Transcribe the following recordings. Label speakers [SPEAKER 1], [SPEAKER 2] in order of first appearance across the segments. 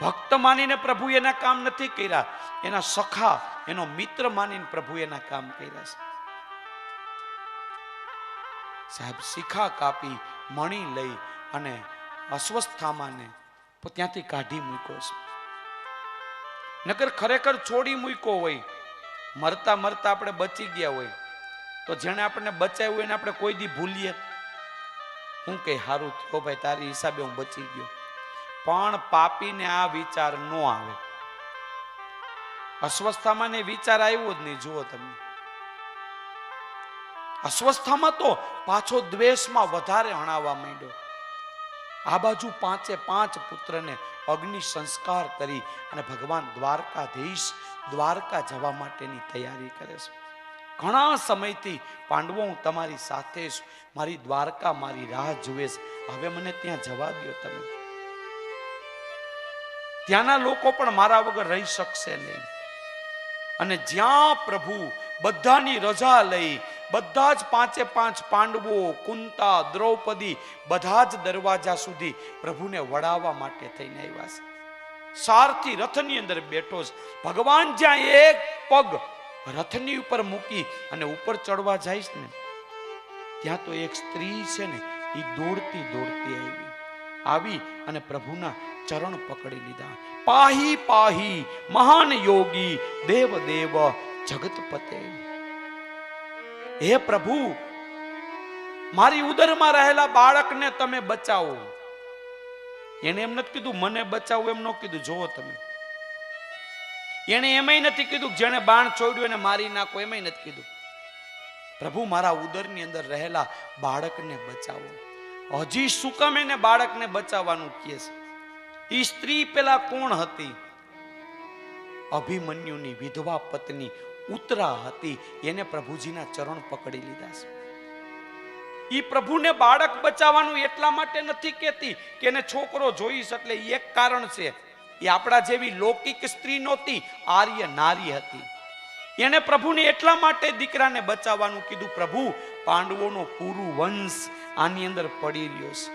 [SPEAKER 1] ભક્ત માનીને પ્રભુ એના કામ નથી કર્યા, એના સખા એનો મિત્ર માનીને પ્રભુ એના કામ કર્યા છે. સાહેબ શિખા કાપી મણી લઈ અને અસ્વસ્થામાને ત્યાંથી કાઢી મૂક્યો છે. નકર ખરેખર છોડી મૂક્યો હોય, મરતા મરતા આપણે બચી ગયા હોય તો જેને આપણને બચાવ્યું એને આપણે કોઈ દી ભૂલીએ? હું કે હારું થયો ભાઈ, તારી હિસાબે હું બચી ગયો. પણ પાપીને આ વિચાર ન આવે. અસ્વસ્થામાં ને વિચાર આવ્યો જ નહીં. જુઓ તમે, અસ્વસ્થામાં તો પાછો દ્વેષમાં વધારે હણાવવા માંડ્યો. આ બાજુ 5 પુત્રને અગ્નિ સંસ્કાર કરી અને ભગવાન દ્વારકાધીશ દ્વારકા જવા માટેની તૈયારી કરે છે. ઘણા સમયથી પાંડવો હું તમારી સાથે છું, મારી દ્વારકા મારી રાહ જુએ છે, હવે મને ત્યાં જવા દો તમે. ત્યાંના લોકો પણ મારા વગર રહી શકશે નહીં. અને જ્યાં પ્રભુ બધાની રજા લઈ બધા જ 5 પાંડવો, કુંતા, દ્રૌપદી બધા જ દરવાજા સુધી પ્રભુને વડાવવા માટે થઈને આવ્યા છે. સારથી રથની અંદર બેઠો છે. ભગવાન જ્યાં એક પગ રથની ઉપર મૂકી અને ઉપર ચડવા જાય છે ને, ત્યાં તો એક સ્ત્રી છે ને, એ દોડતી દોડતી આવી અને પ્રભુના ચરણ પકડી લીધા. પાહી પાહી મહાન યોગી દેવ દેવ જગતપતે. હે પ્રભુ, મારી ઉદરમાં રહેલા બાળકને તમે બચાવો. એને એમ નથી કીધું મને બચાવો, એમ ન કીધું. જોવો તમે, એને એમાંય નથી કીધું જેને બાણ છોડ્યું એને મારી નાખો, એમાંય નથી કીધું. પ્રભુ મારા ઉદરની અંદર રહેલા બાળકને બચાવો. હજી શું કામ એને બાળકને બચાવવાનું કહે છે? એ સ્ત્રી પેલા કોણ હતી? અભિમન્યુની વિધવા પત્ની ઉત્તરા હતી. એને પ્રભુજીના ચરણ પકડી લીધા છે. એ પ્રભુને બાળક બચાવવાનું એટલા માટે નથી કહેતી કે એને છોકરો જોઈશ, એટલે એક કારણ છે. એ આપણા જેવી લૌકિક સ્ત્રી નહોતી, આર્ય નારી હતી. એને પ્રભુને એટલા માટે દીકરાને બચાવવાનું કીધું. પ્રભુ, પાંડવોનો પૂરું વંશ આની અંદર પડી રહ્યો છે.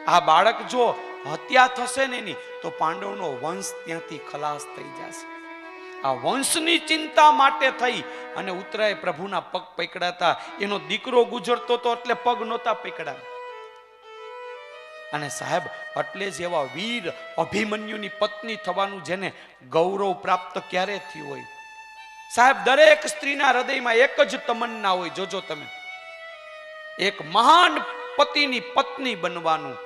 [SPEAKER 1] આ બાળક જો હત્યા થશે ને એની, તો પાંડવનો વંશ ત્યાંથી ખલાસ થઈ જશે. આ વંશની ચિંતા માટે થઈ અને ઉત્તરાએ પ્રભુના પગ પકડાતા. એનો દીકરો ગુજરતો તો એટલે પગ નહોતા પકડા. અને સાહેબ, એટલે જ એવા વીર અભિમન્યુની પત્ની થવાનું જેને ગૌરવ પ્રાપ્ત ક્યારે થયું હોય? સાહેબ, દરેક સ્ત્રીના હૃદયમાં એક જ તમન્ના હોય. જોજો તમે, એક મહાન પતિની પત્ની બનવાનું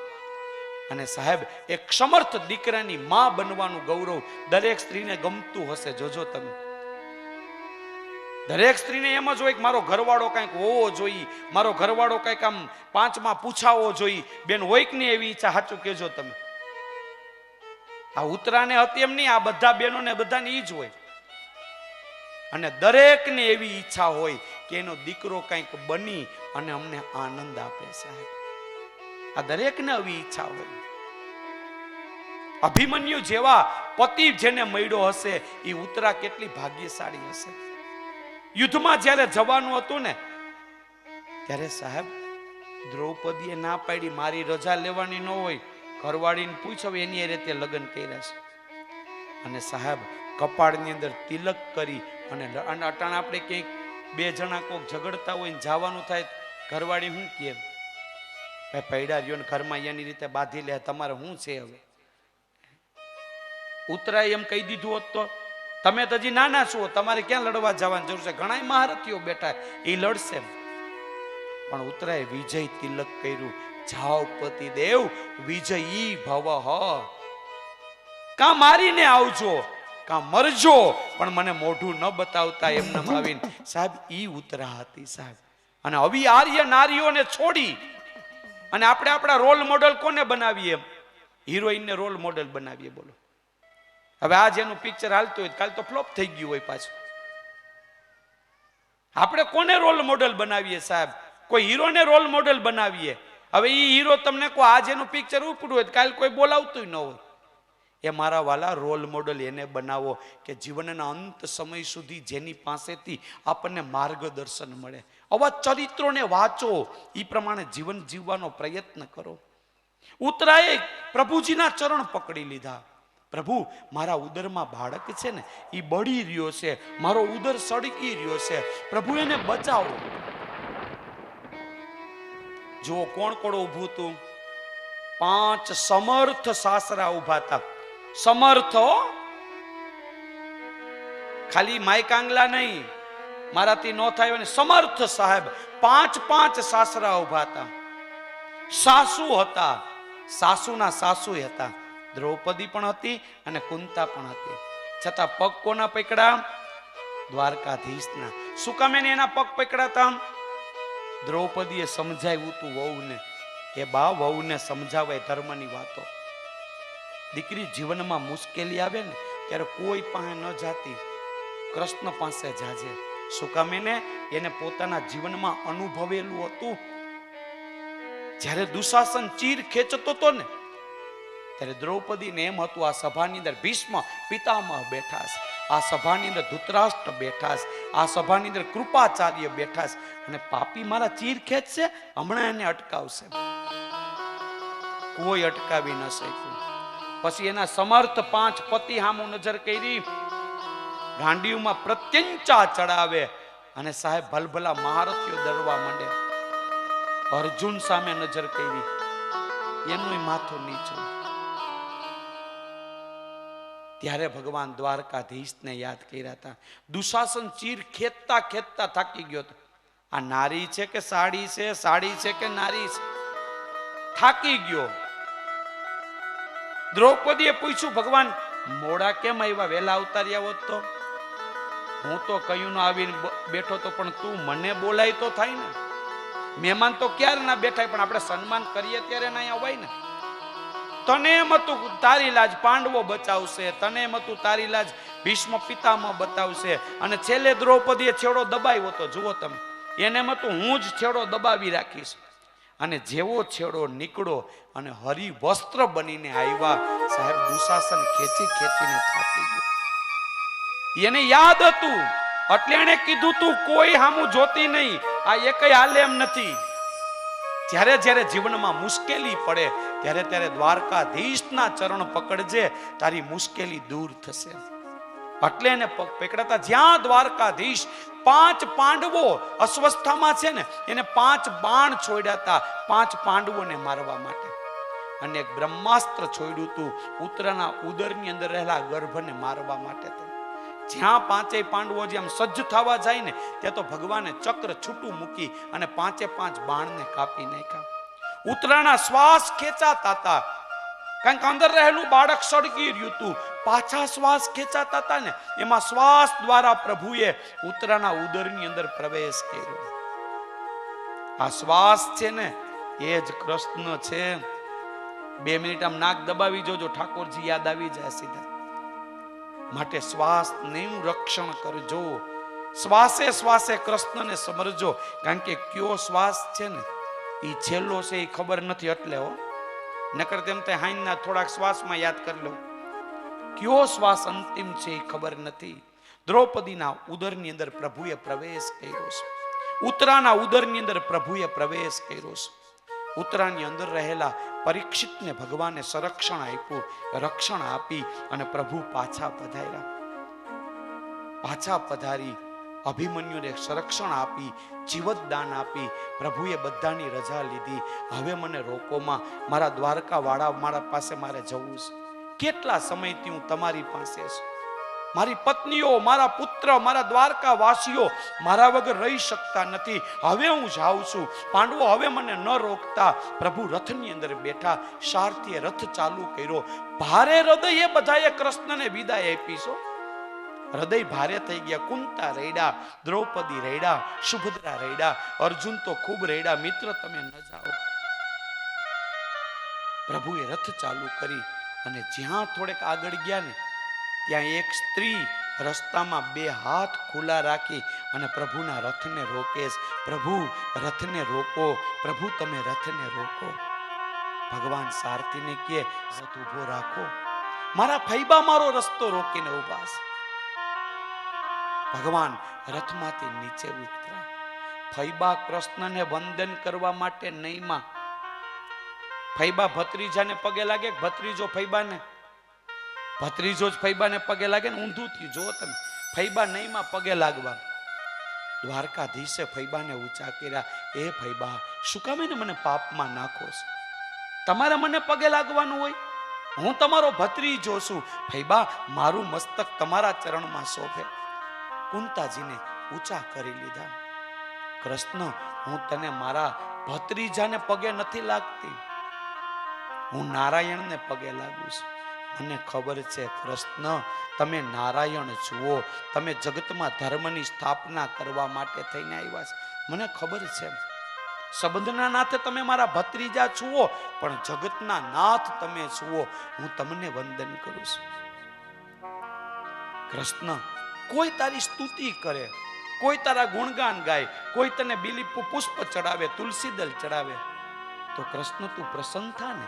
[SPEAKER 1] અને સાહેબ એક સમર્થ દીકરાની માં બનવાનું ગૌરવ દરેક સ્ત્રીને ગમતું હશે. જોજો તમે, દરેક સ્ત્રીને એમ જ હોય કે મારો ઘરવાળો કંઈક હોવો જોઈએ, મારો ઘરવાળો કંઈક આમ 5માં પૂછાવો જોઈએ. બેન, હોય કે નહીં એવી ઈચ્છા? સાચું કહેજો તમે. આ ઉત્તરાને હતી એમ નહીં, આ બધા બહેનોને બધાને ઈ જ હોય. અને દરેકને એવી ઈચ્છા હોય કે એનો દીકરો કંઈક બની અને અમને આનંદ આપે. સાહેબ, આ દરેકને આવી ઈચ્છા હોય. અભિમન્યુ જેવા પતિ જેને મળ્યો હશે, એ ઉત્તરા કેટલી ભાગ્યશાળી હશે. યુદ્ધમાં જ્યારે જવાનું હતું ને, ત્યારે સાહેબ દ્રૌપદીએ ના પાડી. મારી રજા લેવાની ન હોય, ઘરવાળીને પૂછો, એની રીતે લગ્ન કર્યા છે. અને સાહેબ કપાળની અંદર તિલક કરી અને અટાણ આપણે ક્યાંક 2 જણા કોક ઝઘડતા હોય ને જવાનું થાય, ઘરવાળી શું કહે? ભાઈ પૈડા રહ્યો ને ઘરમાં એની રીતે બાંધી લે, તમારે શું છે? હવે ઉત્તરાએ એમ કહી દીધું હોત તો, તમે તો હજી નાના છો, તમારે ક્યાં લડવા જવાની જરૂર છે? ઘણા મહારથીઓ બેઠા, એ લડશે. પણ ઉત્તરાએ વિજય તિલક કર્યું. જાઓ પતિદેવ, વિજયી ભવ. કા મારીને આવજો, કા મરજો, પણ મને મોઢું ન બતાવતા એમને આવીને. સાહેબ, ઈ ઉત્તરા હતી સાહેબ. અને આવી આર્ય નારીઓને છોડી અને આપણે આપણા રોલ મોડલ કોને બનાવીએ? હિરોઈનને રોલ મોડલ બનાવીએ. બોલો, હવે આજ એનું પિક્ચર હાલતું હોય, કાલ તો ફ્લોપ થઈ ગયું હોય પાછું. આપણે કોને રોલ મોડલ બનાવીએ સાહેબ? કોઈ હીરોને રોલ મોડલ બનાવીએ. હવે એ હીરો તમને કોઈ આજ એનું પિક્ચર ઉપડ્યું હોય, કાલ કોઈ બોલાવતું ન હોય. એ મારા વાલા રોલ મોડલ એને બનાવો કે જીવનના અંત સમય સુધી જેની પાસેથી આપણને માર્ગદર્શન મળે. આવા ચરિત્રોને વાંચો, એ પ્રમાણે જીવન જીવવાનો પ્રયત્ન કરો. ઉત્તરાએ પ્રભુજીના ચરણ પકડી લીધા. પ્રભુ, મારા ઉદરમાં બાળક છે ને એ બળી રહ્યો છે, મારો ઉદર સળગી રહ્યો છે, પ્રભુ એને બચાવો. જુઓ કોણ કોણ ઊભું હતું? 5 સમર્થ સાસરા ઊભા હતા. સમર્થ, ખાલી માયકાંગલા નહીં, મારાથી ન થાય ને, સમર્થ સાહેબ. 5 સાસરા ઊભા હતા. સાસુ હતા, સાસુના સાસુ હતા. દ્રૌપદી પણ હતી અને કુંતા પણ હતી. છતાં પગ કોના પકડા? દ્વારકાધીશના. શું કામ એને એના પગ પકડાતા? દ્રૌપદીએ સમજાવ્યું તું વહુને કે બા, વહુને સમજાવાય ધર્મની વાતો. દીકરી, જીવનમાં મુશ્કેલી આવે ને ત્યારે કોઈ પાસે ન જાતી, કૃષ્ણ પાસે જાજે. શું કામ? એને પોતાના જીવનમાં અનુભવેલું હતું. જ્યારે દુશાસન ચીર ખેંચતો હતો ને ત્યારે દ્રૌપદીને એમ હતું આ સભાની અંદર ભીષ્મ પિતામહ બેઠા છે, આ સભાની અંદર ધૃતરાષ્ટ્ર બેઠા છે, આ સભાની અંદર કૃપાચાર્ય બેઠા છે, અને પાપી મારા ચીર ખેંચશે, હમણાં એને અટકાવશે. કોઈ અટકાવી ન શક્યું. પછી એના સમર્થ 5 પતિ સામું નજર કરી, ગાંડીઓમાં પ્રત્યંચા ચડાવે અને સાહેબ ભલભલા મહારથીઓ દરવા માંડે. અર્જુન સામે નજર કરી, એનું માથું નીચું. ત્યારે ભગવાન દ્વારકાધીશને યાદ કર્યા હતા. દુશાસન ચીર ખેંચતા ખેંચતા થાકી ગયો હતો. આ નારી છે કે સાડી છે, સાડી છે કે નારી છે, થાકી ગયો. દ્રૌપદીએ પૂછ્યું, ભગવાન મોડા કેમ આવ્યા? વહેલા અવતાર્યા હોત તો? હું તો કયું ન આવીને બેઠો તો, પણ તું મને બોલાય તો થાય ને. મહેમાન તો ક્યારે ના બેઠાય, પણ આપણે સન્માન કરીએ ત્યારે ના અવાય ને. તને એમ હતું તારી લાજ પાંડવો બચાવશે, તને એમ હતું તારી લાજ ભીષ્મ પિતામહ બતાવશે, અને છેલ્લે દ્રૌપદીએ છેડો દબાવ્યો હતો. જુઓ તમે, એને એમ હતું હું જ છેડો દબાવી રાખીશ. અને જેવો છેડો નીકળો અને હરિવસ્ત્ર બનીને આવ્યા, સાહેબ દુશાસન ખેંચી ખેંચીને થાકી ગયો. એને યાદ હતું, એટલે એને કીધું તું કોઈ હામું જોતી નહીં, આ એકય હાલે એમ નથી. જ્યારે જ્યારે જીવનમાં મુશ્કેલી પડે ત્યારે ત્યારે દ્વારકાધીશના ચરણ પકડજે, તારી મુશ્કેલી દૂર થશે. એટલે એને પગ પકડાતા. જ્યાં દ્વારકાધીશ 5 પાંડવો અસ્વસ્થામાં છે ને, એને 5 બાણ છોડ્યા હતા 5 પાંડવોને મારવા માટે. અને એક બ્રહ્માસ્ત્ર છોડ્યું હતું ઉત્તરાના ઉદરની અંદર રહેલા ગર્ભને મારવા માટે. જ્યાં 5 પાંડવો જેમ સજ્જ થવા જાય ને ત્યાં તો ભગવાને ચક્ર છૂટું મૂકી અને 5 બાણને કાપી નાખ્યા. ઉત્તરાના શ્વાસ ખેંચાતા હતા, કારણ કે અંદર રહેલું બાળક સળગી રહ્યું હતું. પાછા શ્વાસ ખેંચાતા હતા ને, એમાં શ્વાસ દ્વારા પ્રભુએ ઉત્તરાના ઉદરની અંદર પ્રવેશ કર્યો. આ શ્વાસ છે ને એ જ કૃષ્ણ છે. 2 મિનિટ આમ નાક દબાવી જોજો, ઠાકોરજી યાદ આવી જાય સીધા. માટે શ્વાસનું રક્ષણ કરજો, શ્વાસે શ્વાસે કૃષ્ણને સમરજો. કારણ કે કયો શ્વાસ છે ને એ છેલ્લો છે એ ખબર નથી. એટલે હો, નકર તેમ તે હાઈના થોડાક શ્વાસમાં યાદ કરી લો. કયો શ્વાસ અંતિમ છે એ ખબર નથી. દ્રૌપદીના ઉદરની અંદર પ્રભુએ પ્રવેશ કર્યો છે. ઉત્તરાના ઉદરની અંદર પ્રભુએ પ્રવેશ કર્યો છે. ઉત્તરાની અંદર રહેલા પરીક્ષિતને ભગવાને સંરક્ષણ આપ્યું, રક્ષણ આપી અને પ્રભુ પાછા પધાર્યા. પાછા પધારી અભિમન્યુને સંરક્ષણ આપી, જીવતદાન આપી. પ્રભુએ બધાની રજા લીધી. હવે મને રોકોમાં, મારા દ્વારકા વાળા મારા પાસે મારે જવું છે. કેટલા સમયથી હું તમારી પાસે છું. મારી પત્નીઓ, મારા પુત્ર, મારા દ્વારકા વાસીઓ મારા વગર રહી શકતા નથી. હવે હું જાઉં છું. પાંડવો હવે મને ન રોકતા. પ્રભુ રથની અંદર બેઠા, સારથીએ રથ ચાલુ કર્યો. ભારે હૃદયે બધાએ કૃષ્ણને વિદાય આપી છે. હૃદય ભારે થઈ ગયા. કુંતા રેડા, દ્રૌપદી રેડા, સુભદ્રા રેડા, અર્જુન તો ખૂબ રેડા. મિત્ર તમે ન જાઓ. પ્રભુએ રથ ચાલુ કરી અને જ્યાં થોડેક આગળ ગયા ને ત્યાં એક સ્ત્રી રસ્તામાં 2 હાથ ખુલ્લા રાખી અને પ્રભુના રથને રોકે. પ્રભુ રથને રોકો, પ્રભુ તમે રથને રોકો. ભગવાન સારથીને કહે રથ ઉભો રાખો. મારા ફૈબા મારો રસ્તો રોકીને ઉભા છે. ભગવાન રથમાંથી નીચે ઉતર્યા. ફૈબા કૃષ્ણને વંદન કરવા માટે નહીંમાં ફૈબા ભત્રીજાને પગે લાગે, ભત્રીજો ફૈબાને? ભત્રીજો જ ફૈબાને પગે લાગે ને? ઊંધું થયું. જો તમે, ફૈબા નહીંમાં પગે લાગવા. દ્વારકાધીશે ફૈબાને ઊંચા કર્યા. એ ફૈબા, શું કામે ને મને પાપમાં નાખો છો? તમારે મને પગે લાગવાનું હોય? હું તમારો ભત્રીજો છું. ફૈબા, મારું મસ્તક તમારા ચરણમાં શોભે. કુંતાજીને ઊંચા કરી લીધા. કૃષ્ણ, હું તને મારા ભત્રીજાને પગે નથી લાગતી, હું નારાયણને પગે લાગુ છું. મને ખબર છે કૃષ્ણ, તમે નારાયણ જુઓ, તમે જગતમાં ધર્મની સ્થાપના કરવા માટે થઈને આવ્યા છે. મને ખબર છે સંબંધના નાથે તમે મારા ભત્રીજા છુઓ, પણ જગતના નાથ તમે છુઓ. હું તમને વંદન કરું છું. કૃષ્ણ, કોઈ તારી સ્તુતિ કરે, કોઈ તારા ગુણગાન ગાય, કોઈ તને બીલી પુષ્પ ચડાવે, તુલસી દલ ચડાવે, તો કૃષ્ણ તું પ્રસન્ન થા ને?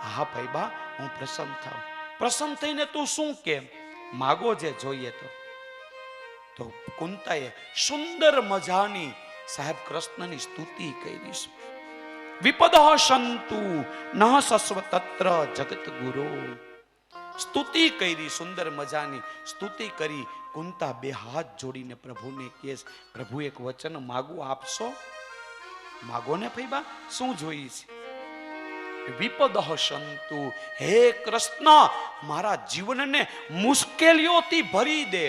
[SPEAKER 1] હા ફૈબા, હું પ્રસન્ન થાઉં. પ્રસન્ન થઈને તું શું કેમ? માગો જે જોઈએ તો કુંતાએ સુંદર મજાની સાહેબ કૃષ્ણની સ્તુતિ કરી છે. વિપદઃ સંતુ ન સસ્વ તત્ર જગત ગુરુ. સ્તુતિ કરી, સુંદર મજાની સ્તુતિ કરી. કુંતા બે હાથ જોડીને પ્રભુને કહે, પ્રભુ એક વચન માગું, આપશો? માગો ને ફૈબા, શું જોઈએ છે? વિપદઃ સંતુ, હે કૃષ્ણ, મારા જીવનને મુશ્કેલીઓથી ભરી દે,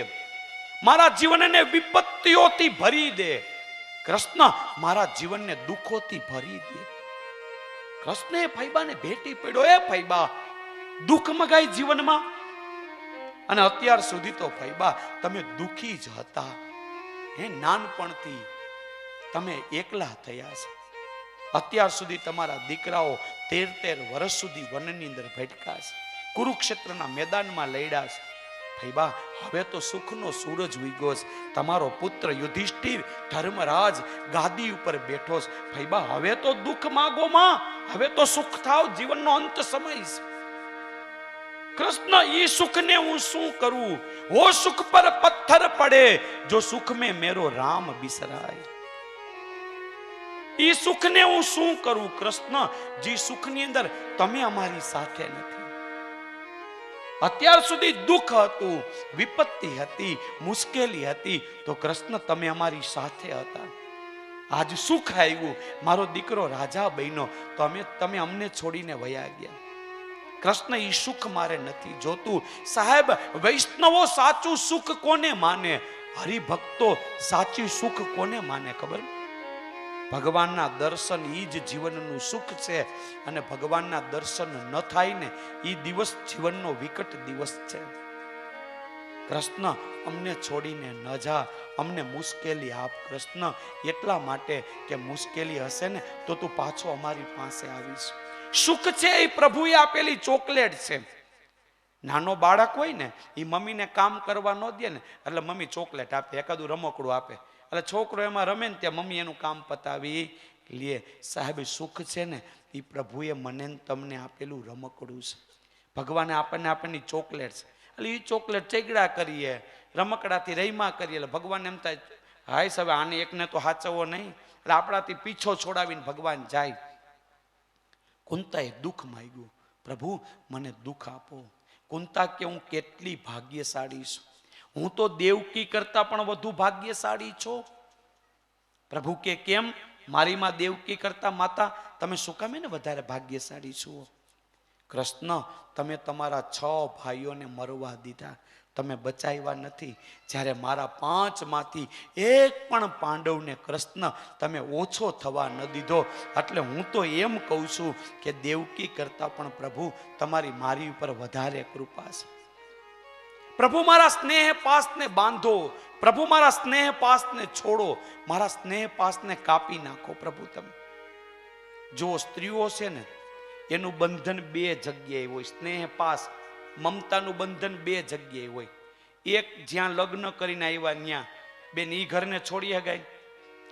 [SPEAKER 1] મારા જીવનને વિપત્તિઓથી ભરી દે. કૃષ્ણ, મારા જીવનને દુઃખોથી ભરી દે. કૃષ્ણ એ ફૈબાને ભેટી પડ્યો. એ ફૈબા, દુઃખ મગાય જીવનમાં? અને અત્યાર સુધી તો ફૈબા તમે દુઃખી જ હતા. હે, નાનપણથી તમે એકલા થયા છે. અત્યાર સુધી તમારા દીકરાઓ 13 વર્ષ સુધી વનની અંદર ભટકા છે, કુરુક્ષેત્રના મેદાનમાં લડ્યા છે. ફૈબા, હવે તો સુખનો સૂરજ ઉગ્યો છે. તમારો પુત્ર યુધિષ્ઠિર ધર્મરાજ ગાદી ઉપર બેઠો છે. ફૈબા, હવે તો દુઃખ માગો માં, હવે તો સુખ થાવ, જીવનનો અંત સમય છે. કૃષ્ણ, ઈ સુખને હું શું કરું? વો સુખ પર પથ્થર પડે, જો સુખ में मेरो राम बिसराय. ઈ સુખને હું શું કરું કૃષ્ણ, જે સુખની અંદર તમે અમારી સાથે નથી. અત્યાર સુધી દુઃખ હતું, વિપત્તિ હતી, મુશ્કેલી હતી, તો કૃષ્ણ તમે અમારી સાથે હતા. આજ સુખ આવ્યું, મારો દીકરો રાજા બન્યો, તો તમે અમને છોડીને વયા ગયા. કૃષ્ણ, ઈ સુખ મારે નથી જોતું. સાહેબ, વૈષ્ણવો સાચું સુખ કોને માને? હરિભક્તો સાચું સુખ કોને માને ખબર? ભગવાનના દર્શન ઈ જ જીવનનું સુખ છે. અને ભગવાનના દર્શન ન થાય ને, ઈ દિવસ જીવનનો વિકટ દિવસ છે. કૃષ્ણ, અમને છોડીને ન જા, અમને મુશ્કેલી આપ કૃષ્ણ, એટલા માટે કે મુશ્કેલી હશે ને તો તું પાછો અમારી પાસે આવીશ. સુખ છે એ પ્રભુએ આપેલી ચોકલેટ છે. નાનો બાળક હોય ને, એ મમ્મીને કામ કરવા ન દે ને, એટલે મમ્મી ચોકલેટ આપે, એકાદું રમકડું આપે, એટલે છોકરો એમાં રમે ને ત્યાં મમ્મી એનું કામ પતાવી લે. સાહેબ, સુખ છે ને એ પ્રભુએ મને તમને આપેલું રમકડું છે. ભગવાને આપણને ચોકલેટ છે, એટલે એ ચોકલેટ ચેગડા કરીએ, રમકડાથી રહીમાં કરીએ, એટલે ભગવાન એમ થાય, હાય હવે આને એકને તો હાચવવો નહીં, એટલે આપણાથી પીછો છોડાવીને ભગવાન જાય. કુંતાએ દુઃખ માંગ્યું, પ્રભુ મને દુઃખ આપો. કુંતા કે હું કેટલી ભાગ્યશાળી છું, હું તો દેવકી કરતા પણ વધુ ભાગ્યશાળી છો. પ્રભુ કે કેમ? મારી માં દેવકી કરતા માતા તમે શું કામે ને વધારે ભાગ્યશાળી છો? કૃષ્ણ, તમે તમારા 6 ભાઈઓને મરવા દીધા, તમે બચાવ્યા નથી. જ્યારે મારા 5 માંથી એક પણ પાંડવને કૃષ્ણ તમે ઓછો થવા ન દીધો. એટલે હું તો એમ કહું છું કે દેવકી કરતા પણ પ્રભુ તમારી મારી ઉપર વધારે કૃપા છે. પ્રભુ મારા સ્નેહ પાસને બાંધો, પ્રભુ મારા સ્નેહ પાસને છોડો, મારા સ્નેહ પાસને કાપી નાખો. પ્રભુ તમે જો સ્ત્રીઓ છે ને, એનું બંધન 2 જગ્યાએ હોય. સ્નેહ પાસ, મમતાનું બંધન 2 જગ્યાએ હોય. એક જ્યાં લગ્ન કરીને આવ્યા ત્યાં બેન ઈ ઘરને છોડી હગાય.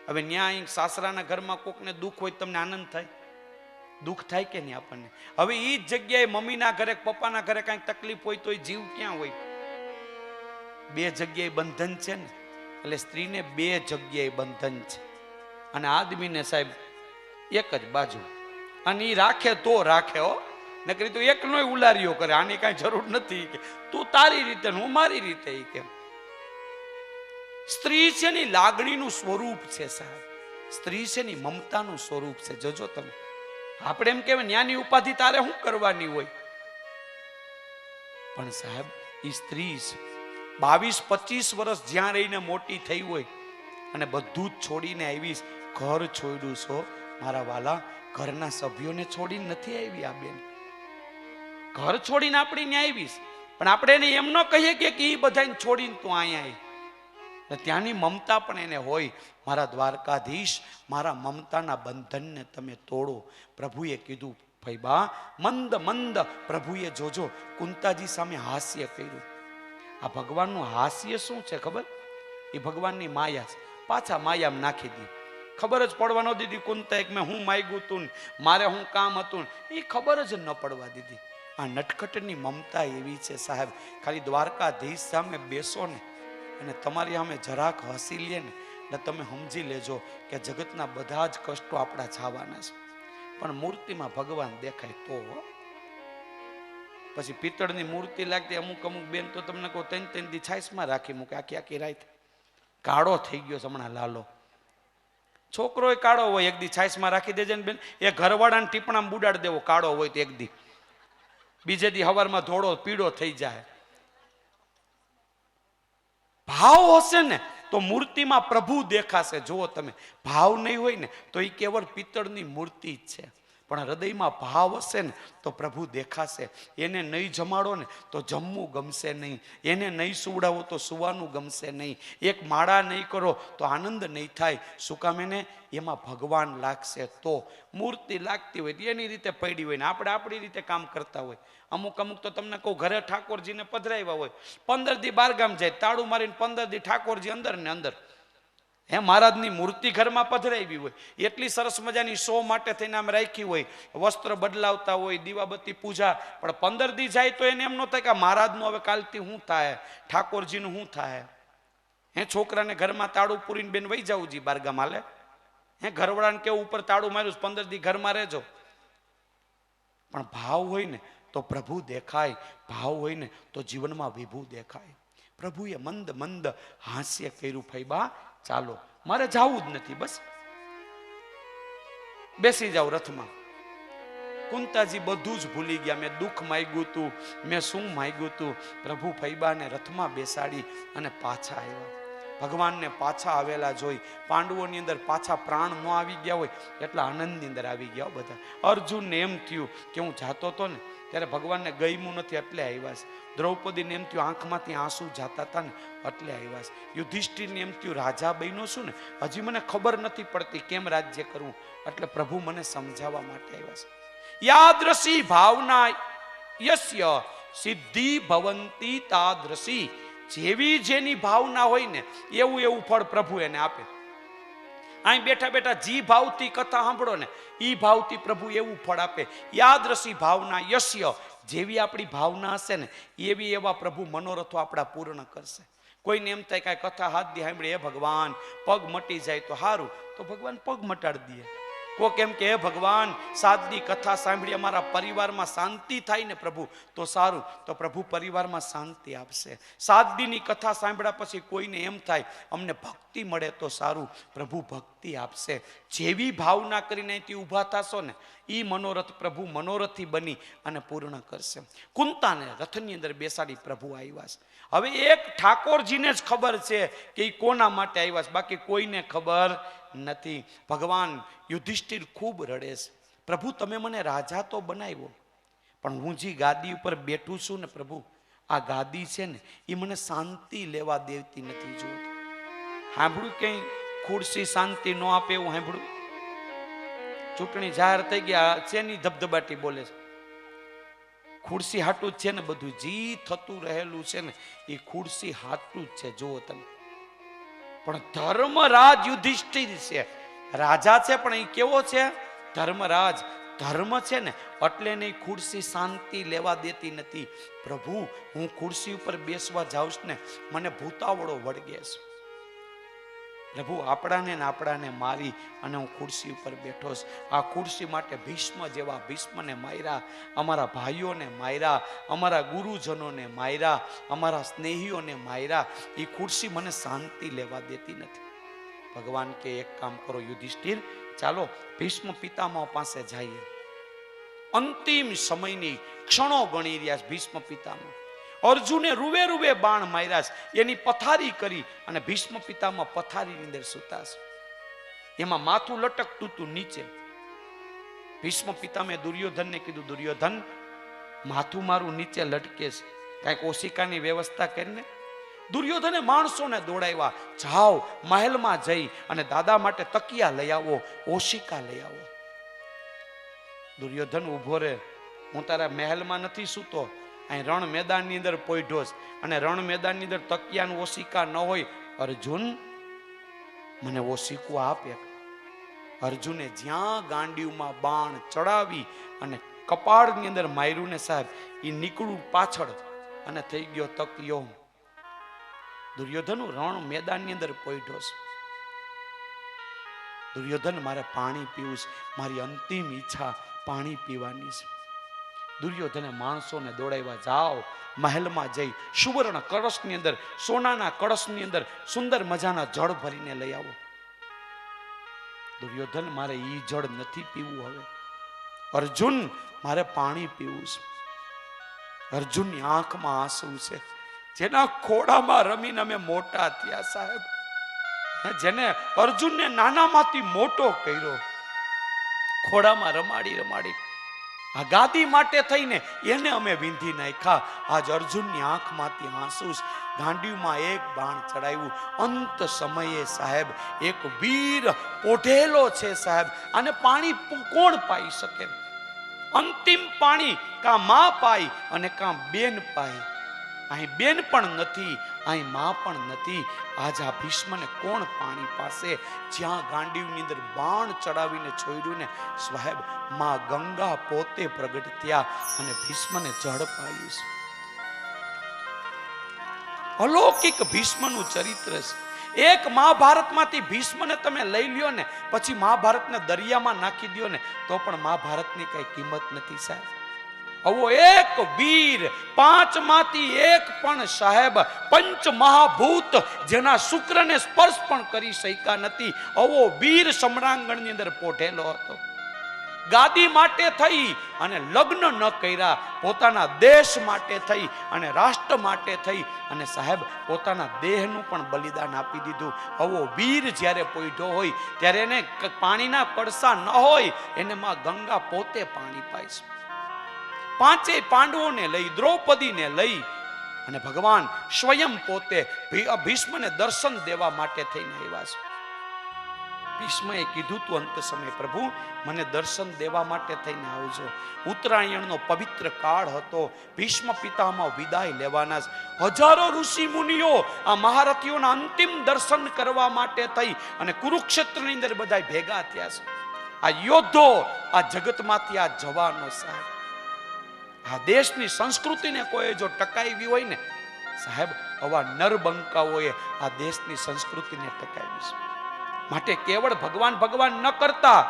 [SPEAKER 1] હવે ન્યા સાસરાના ઘરમાં કોકને દુઃખ હોય, તમને આનંદ થાય? દુઃખ થાય કે નહીં આપણને? હવે ઈ જ જગ્યાએ મમ્મીના ઘરે, પપ્પાના ઘરે કાંઈક તકલીફ હોય તો જીવ ક્યાં હોય? 2 જગ્યાએ બંધન છે ને, એટલે સ્ત્રીને 2 જગ્યાએ બંધન છે. અને આદમીને સાહેબ એક જ બાજુ. અને એ રાખે તો રાખે હો, નકરી તો એકનો ઉલારીઓ કરે, આની કાંઈ જરૂર નથી કે તું તારી રીતે હું મારી રીતે. કેમ સ્ત્રી છે ની લાગણીનું સ્વરૂપ છે સાહેબ, સ્ત્રી છે ની મમતાનું સ્વરૂપ છે. જોજો તમે, આપણે એમ કહેવાય ન્યાની ઉપાધિ તારે શું કરવાની હોય, પણ સાહેબ એ સ્ત્રી 22-25 વર્ષ જ્યાં રહીને મોટી થઈ હોય અને બધું જ છોડીને આવીશ. ઘર છોડ્યું છો મારા વાલા, ઘરના સભ્યોને છોડીને નથી આવી આ બેન. ઘર છોડીને આપણી ન્યા આવીશ, પણ આપણે એને એમ ન કહીએ કે એ બધાને છોડીને તું અહીંયા આવી. ત્યાંની મમતા પણ એને હોય. મારા દ્વારકાધીશ, મારા મમતાના બંધનને તમે તોડો. પ્રભુએ કીધું ફૈબા મંદ મંદ, પ્રભુએ જોજો કુંતાજી સામે હાસ્ય કર્યું. આ ભગવાનનું હાસ્ય શું છે ખબર? એ ભગવાનની માયા છે. પાછા માયામાં નાખી દી. ખબર જ પડવા ન દીધી કુંતા એક મેં હું માગ્યું તું, મારે હું કામ હતું, એ ખબર જ ન પડવા દીધી. આ નટખટની મમતા એવી છે સાહેબ. ખાલી દ્વારકાધીશ સામે બેસો ને અને તમારી સામે જરાક હસી લે ને એટલે તમે સમજી લેજો કે જગતના બધા જ કષ્ટો આપણા જવાના છે. પણ મૂર્તિમાં ભગવાન દેખાય તો. પછી પિત્તળની મૂર્તિ લાગતી અમુક બેન તો તમને કહો 3-3 દી છાઈસમાં રાખી મૂકે, આખી રાત. કાળો થઈ ગયો હમણાં લાલો. છોકરો કાળો હોય, એક દી છાઈસમાં રાખી દેજે ને બેન, એ ઘરવાળાને ટીપણામાં બુડાડી દેવો કાળો હોય તો એક દી, બીજે દી હવારમાં ધોળો પીળો થઈ જાય. ભાવ હશે ને તો મૂર્તિમાં પ્રભુ દેખાશે. જુઓ તમે, ભાવ નહીં હોય ને તો એ કેવળ પિત્તળની મૂર્તિ જ છે, પણ હૃદયમાં ભાવ હશે ને તો પ્રભુ દેખાશે. એને નહીં જમાડો ને તો જમવું ગમશે નહીં, એને નહીં સુવડાવો તો સુવાનું ગમશે નહીં, એક માળા નહીં કરો તો આનંદ નહીં થાય. શું કામ? એને એમાં ભગવાન લાગશે. તો મૂર્તિ લાગતી હોય એની રીતે પડી હોય ને આપણે આપણી રીતે કામ કરતા હોય. અમુક તો તમને કહું, ઘરે ઠાકોરજીને પધરાવ્યા હોય, 15 દી બારગામ જાય, તાળું મારીને 15 દી ઠાકોરજી અંદર ને અંદર. હે મહારાજની મૂર્તિ ઘરમાં પધરાવી હોય, એટલી સરસ મજાની શો માટે થઈને આમ રાખી હોય, વસ્ત્ર બદલાવતા હોય, દીવાબત્તી પૂજા, પણ 15 દી જાય તો એને એમ ન થાય કે મહારાજનું હવે કાલથી શું થાય, ઠાકોરજીનું શું થાય. હે છોકરાને ઘરમાં તાળું પૂરીને બેન વહી જવું જી બારગામ હાલે. હે ઘરવાળાને કેવું ઉપર તાળું માર્યું 15 દી ઘરમાં રહેજો. પણ ભાવ હોય ને તો પ્રભુ દેખાય, ભાવ હોય ને તો જીવનમાં વિભુ દેખાય. પ્રભુએ મંદ મંદ હાસ્ય કર્યું. ફૈબા ચાલો, મારે જવું જ નથી, બસ બેસી જાવ રથમાં. કુંતાજી બધું જ ભૂલી ગયા. મેં દુઃખ માંગ્યું તું, મેં શું માંગ્યું તું. પ્રભુ ફૈબાને રથમાં બેસાડી અને પાછા આવ્યા. ભગવાનને પાછા આવેલા જોઈ પાંડવોની અંદર પાછા પ્રાણ ન આવી ગયા હોય એટલા આનંદની અંદર આવી ગયા બધા. અર્જુનને એમ થયું કે હું જાતો હતો ને ત્યારે ભગવાનને ગયમું નથી એટલે આવ્યા છે. દ્રૌપદીને એમ થયું આંખમાંથી આંસુ જાતા હતા ને એટલે આવ્યા છે. યુધિષ્ઠિરને એમ થયું રાજા બન્યો છું ને હજી મને ખબર નથી પડતી કેમ રાજ્ય કરવું, એટલે પ્રભુ મને સમજાવવા માટે આવ્યા છે. યાદૃશી ભાવના યસ્ય સિદ્ધિ ભવંતી તાદૃશી. જેવી જેની ભાવના હોય ને એવું એવું ફળ પ્રભુ એને આપે. અહીં બેઠા બેઠા જી ભાવથી કથા સાંભળો ને ઈ ભાવથી પ્રભુ એવું ફળ આપે. યાદૃશી ભાવના યસ્ય. જેવી આપણી ભાવના હશે ને એવી એવા પ્રભુ મનોરથો આપણા પૂર્ણ કરશે. કોઈને એમ થાય કાંઈ કથા હાથ દી સાંભળે, હે ભગવાન પગ મટી જાય તો સારું, તો ભગવાન પગ મટાડી દે. કો કેમ કે હે ભગવાન સાદી કથા સાંભળી અમારા પરિવારમાં શાંતિ થાય ને પ્રભુ તો સારું, તો પ્રભુ પરિવારમાં શાંતિ આપશે. સાદીની કથા સાંભળ્યા પછી કોઈને એમ થાય અમને ભક્તિ મળે તો સારું, પ્રભુ ભક્તિ આપશે. જેવી ભાવના કરીને અહીંથી ઊભા થશો ને એ મનોરથ પ્રભુ મનોરથી બની અને પૂર્ણ કરશે. કુંતાને રથની અંદર બેસાડી પ્રભુ આવ્યા છે. હવે એક ઠાકોરજીને જ ખબર છે કે એ કોના માટે આવ્યા છે, બાકી કોઈને ખબર નથી. ભગવાન યુધિષ્ઠિર ખૂબ રડે છે. પ્રભુ તમે મને રાજા તો બનાવ્યો, પણ હું જે ગાદી ઉપર બેઠું છું ને પ્રભુ, આ ગાદી છે ને એ મને શાંતિ લેવા દેતી નથી. જોતું સાંભળ્યું કઈ ખુરશી શાંતિ ન આપે એવું સાંભળ્યું? ચૂંટણી જાહેર થઈ ગયા છે ની ધબધબાટી બોલે છે. ખુરશી હાટું જ છે ને બધું જી થતું રહેલું છે ને એ ખુરશી હાટું જ છે. જુઓ તમે, પણ ધર્મરાજ યુધિષ્ઠિર છે, રાજા છે પણ એ કેવો છે? ધર્મરાજ. ધર્મ છે ને એટલે નહીં ખુરશી શાંતિ લેવા દેતી નથી. પ્રભુ હું ખુરશી ઉપર બેસવા જાઉં ને મને ભૂતાવળો વળગે છે. પ્રભુ આપણાને મારી અને હું ખુરશી ઉપર બેઠો છું. આ ખુરશી માટે ભીષ્મ જેવા ભીષ્મને માર્યા, અમારા ભાઈઓને માર્યા, અમારા ગુરુજનોને માર્યા, અમારા સ્નેહીઓને માર્યા. એ ખુરશી મને શાંતિ લેવા દેતી નથી. ભગવાન કે એક કામ કરો યુધિષ્ઠિર, ચાલો ભીષ્મ પિતામહ પાસે જઈએ. અંતિમ સમયની ક્ષણો ગણી રહ્યા ભીષ્મ પિતામહ. અર્જુને રૂવે રૂવે બાણ માર્યા, એની પથારી કરી અને ભીષ્મ પિતામહ પથારીની અંદર સૂતા છે. એમાં માથું લટકતું હતું નીચે. ભીષ્મ પિતામહે દુર્યોધનને કીધું, દુર્યોધન માથું મારું નીચે લટકે છે, કાંઈક ઓશિકાની વ્યવસ્થા કરીને. દુર્યોધને માણસોને દોડાવ્યા, જાઓ મહેલમાં જઈ અને દાદા માટે તકિયા લઈ આવો, ઓશિકા લઈ આવો. દુર્યોધન ઉભો રે, હું તારા મહેલમાં નથી સૂતો, અહીં રણ મેદાનની અંદર પોઈઢોસ, અને રણ મેદાનની અંદર તકિયાનું ઓશિકા ન હોય. અર્જુન મને ઓશિકું આપે. અર્જુને જ્યાં ગાંડીવમાં બાણ ચડાવી અને કપાળની અંદર માર્યું ને સાહેબ, એ નીકળું પાછળ અને થઈ ગયો તકિયો. દુર્યોધન રણ મેદાનની અંદર પોઈઢોસ. દુર્યોધન મારે પાણી પીવું છે, મારી અંતિમ ઈચ્છા પાણી પીવાની છે. દુર્યોધને માણસોને દોડાવ્યા, જાઓ મહેલમાં જઈ સુવર્ણ કળશની અંદર, સોનાના કળશની અંદર સુંદર મજાના જળ ભરીને લઈ આવો. દુર્યોધન મારે ઈ જળ નથી પીવું હવે. અર્જુન મારે પાણી પીવું છે. અર્જુનની આંખમાં આંસુ છે. જેના ખોડામાં રમીને અમે મોટા થયા સાહેબ, જેને અર્જુનને નાનામાંથી મોટો કર્યો, ખોડામાં રમાડી રમાડી આ ગાદી માટે થઈને એને અમે વિંધી નાખ્યા. આજ અર્જુનની આંખમાંથી આંસુ. ગાંડીવમાં એક બાણ ચડાવ્યું. અંત સમયે સાહેબ એક વીર પોઢેલો છે સાહેબ. આને પાણી કોણ પાઈ શકે? અંતિમ પાણી કાં માં પાય અને કાં બેન પાય. અહીં બેન પણ નથી, અહીં માં પણ નથી. આજ આ ભીષ્મને કોણ પાણી પાસે? જ્યાં ગાંડીવની અંદર બાણ ચડાવીને છોડ્યું ને સાહેબ, માં ગંગા પોતે પ્રગટ થયા અને ભીષ્મને જળ પાયું છે. અલૌકિક ભીષ્મનું ચરિત્ર છે. એક મહાભારતમાંથી ભીષ્મને તમે લઈ લ્યો ને, પછી મહાભારતને દરિયામાં નાખી દો ને, તો પણ મહાભારતની કઈ કિંમત નથી સાહેબ. આવો એક વીર, પાંચમાંથી એક પણ સાહેબ, પંચ મહાભૂત જેના શુક્રને સ્પર્શ પણ કરી શક્યા નથી, આવો વીર સમ્રાંગણની અંદર પોઢેલો હતો. ગાદી માટે થઈ અને લગ્ન ન કર્યા, પોતાના દેશ માટે થઈ અને રાષ્ટ્ર માટે થઈ અને સાહેબ પોતાના દેહનું પણ બલિદાન આપી દીધું. આવો વીર જ્યારે પોઈઢો હોય ત્યારે એને પાણીના કળસા ન હોય, એને માં ગંગા પોતે પાણી પાય છે. પાંચેય પાંડવોને લઈ, દ્રૌપદીને લઈ અને ભગવાન સ્વયં પોતે ભીષ્મને દર્શન દેવા માટે થઈને આવ્યા છે. ભીષ્મએ કીધું તું અંત સમય, પ્રભુ મને દર્શન દેવા માટે થઈને આવજો. ઉત્તરાયણનો પવિત્ર કાળ હતો. ભીષ્મ પિતામહ વિદાય લેવાના. હજારો ઋષિ મુનિઓ આ મહારથીઓના અંતિમ દર્શન કરવા માટે થઈ અને કુરુક્ષેત્રની અંદર બધા ભેગા થયા છે. આ યોદ્ધો આ જગતમાંથી આ જવાનો સાહેબ, આ દેશની સંસ્કૃતિને કોઈ જો ટકાવી હોય ને સાહેબ, આવા નરબંકાઓએ આ દેશની સંસ્કૃતિને ટકાવી છે. માટે કેવળ ભગવાન ભગવાન ન કરતા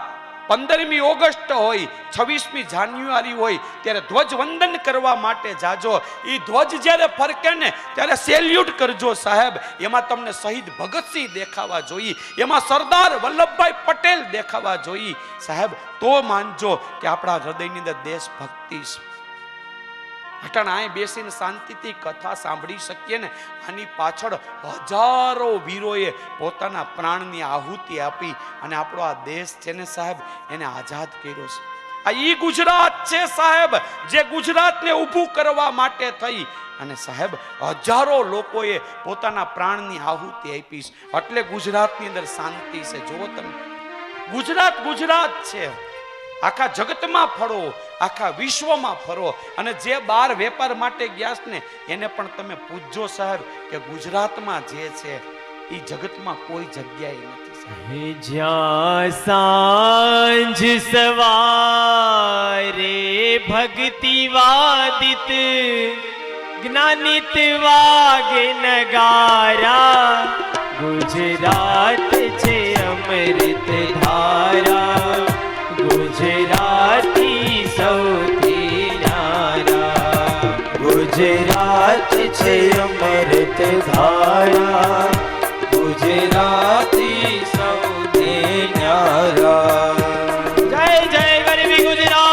[SPEAKER 1] 15મી ઓગસ્ટ હોય, 26મી જાન્યુઆરી હોય ત્યારે ધ્વજ વંદન કરવા માટે જાજો. એ ધ્વજ જ્યારે ફરકે ને ત્યારે સેલ્યુટ કરજો સાહેબ. એમાં તમને શહીદ ભગતસિંહ દેખાવા જોઈએ, એમાં સરદાર વલ્લભભાઈ પટેલ દેખાવા જોઈએ સાહેબ. તો માનજો કે આપણા હૃદયની અંદર દેશભક્તિ છે. અટાણે અહીં બેસીને શાંતિથી કથા સાંભળી શકીએ ને, આની પાછળ હજારો વીરોએ પોતાના પ્રાણની આહુતિ આપી અને આપણો આ દેશ છે ને સાહેબ, એને આઝાદ કર્યો છે. આ ઈ ગુજરાત છે સાહેબ, જે ગુજરાતને ઊભું કરવા માટે થઈ અને સાહેબ હજારો લોકોએ પોતાના પ્રાણની આહુતિ આપી. એટલે ગુજરાતની અંદર શાંતિ છે. જુઓ તમે, ગુજરાત ગુજરાત છે. આખા જગતમાં ફરો, આખા વિશ્વમાં ફરો અને જે બહાર વેપાર માટે ગયા ને એને પણ તમે પૂછજો સાહેબ કે ગુજરાતમાં જે છે એ જગતમાં કોઈ જગ્યાએ નથી.
[SPEAKER 2] જ્યાં સાંજ સવારે ભક્તિ વાદિત જ્ઞાનિત વાગે નગારા, ગુજરાત છે અમૃત ધારા, ગુજરાતી સૌથી ન્યારા.
[SPEAKER 3] ગુજરાત છે અમૃત ધારા, ગુજરાતી સૌથી ન્યારા.
[SPEAKER 2] જય જય ગરવી ગુજરાત.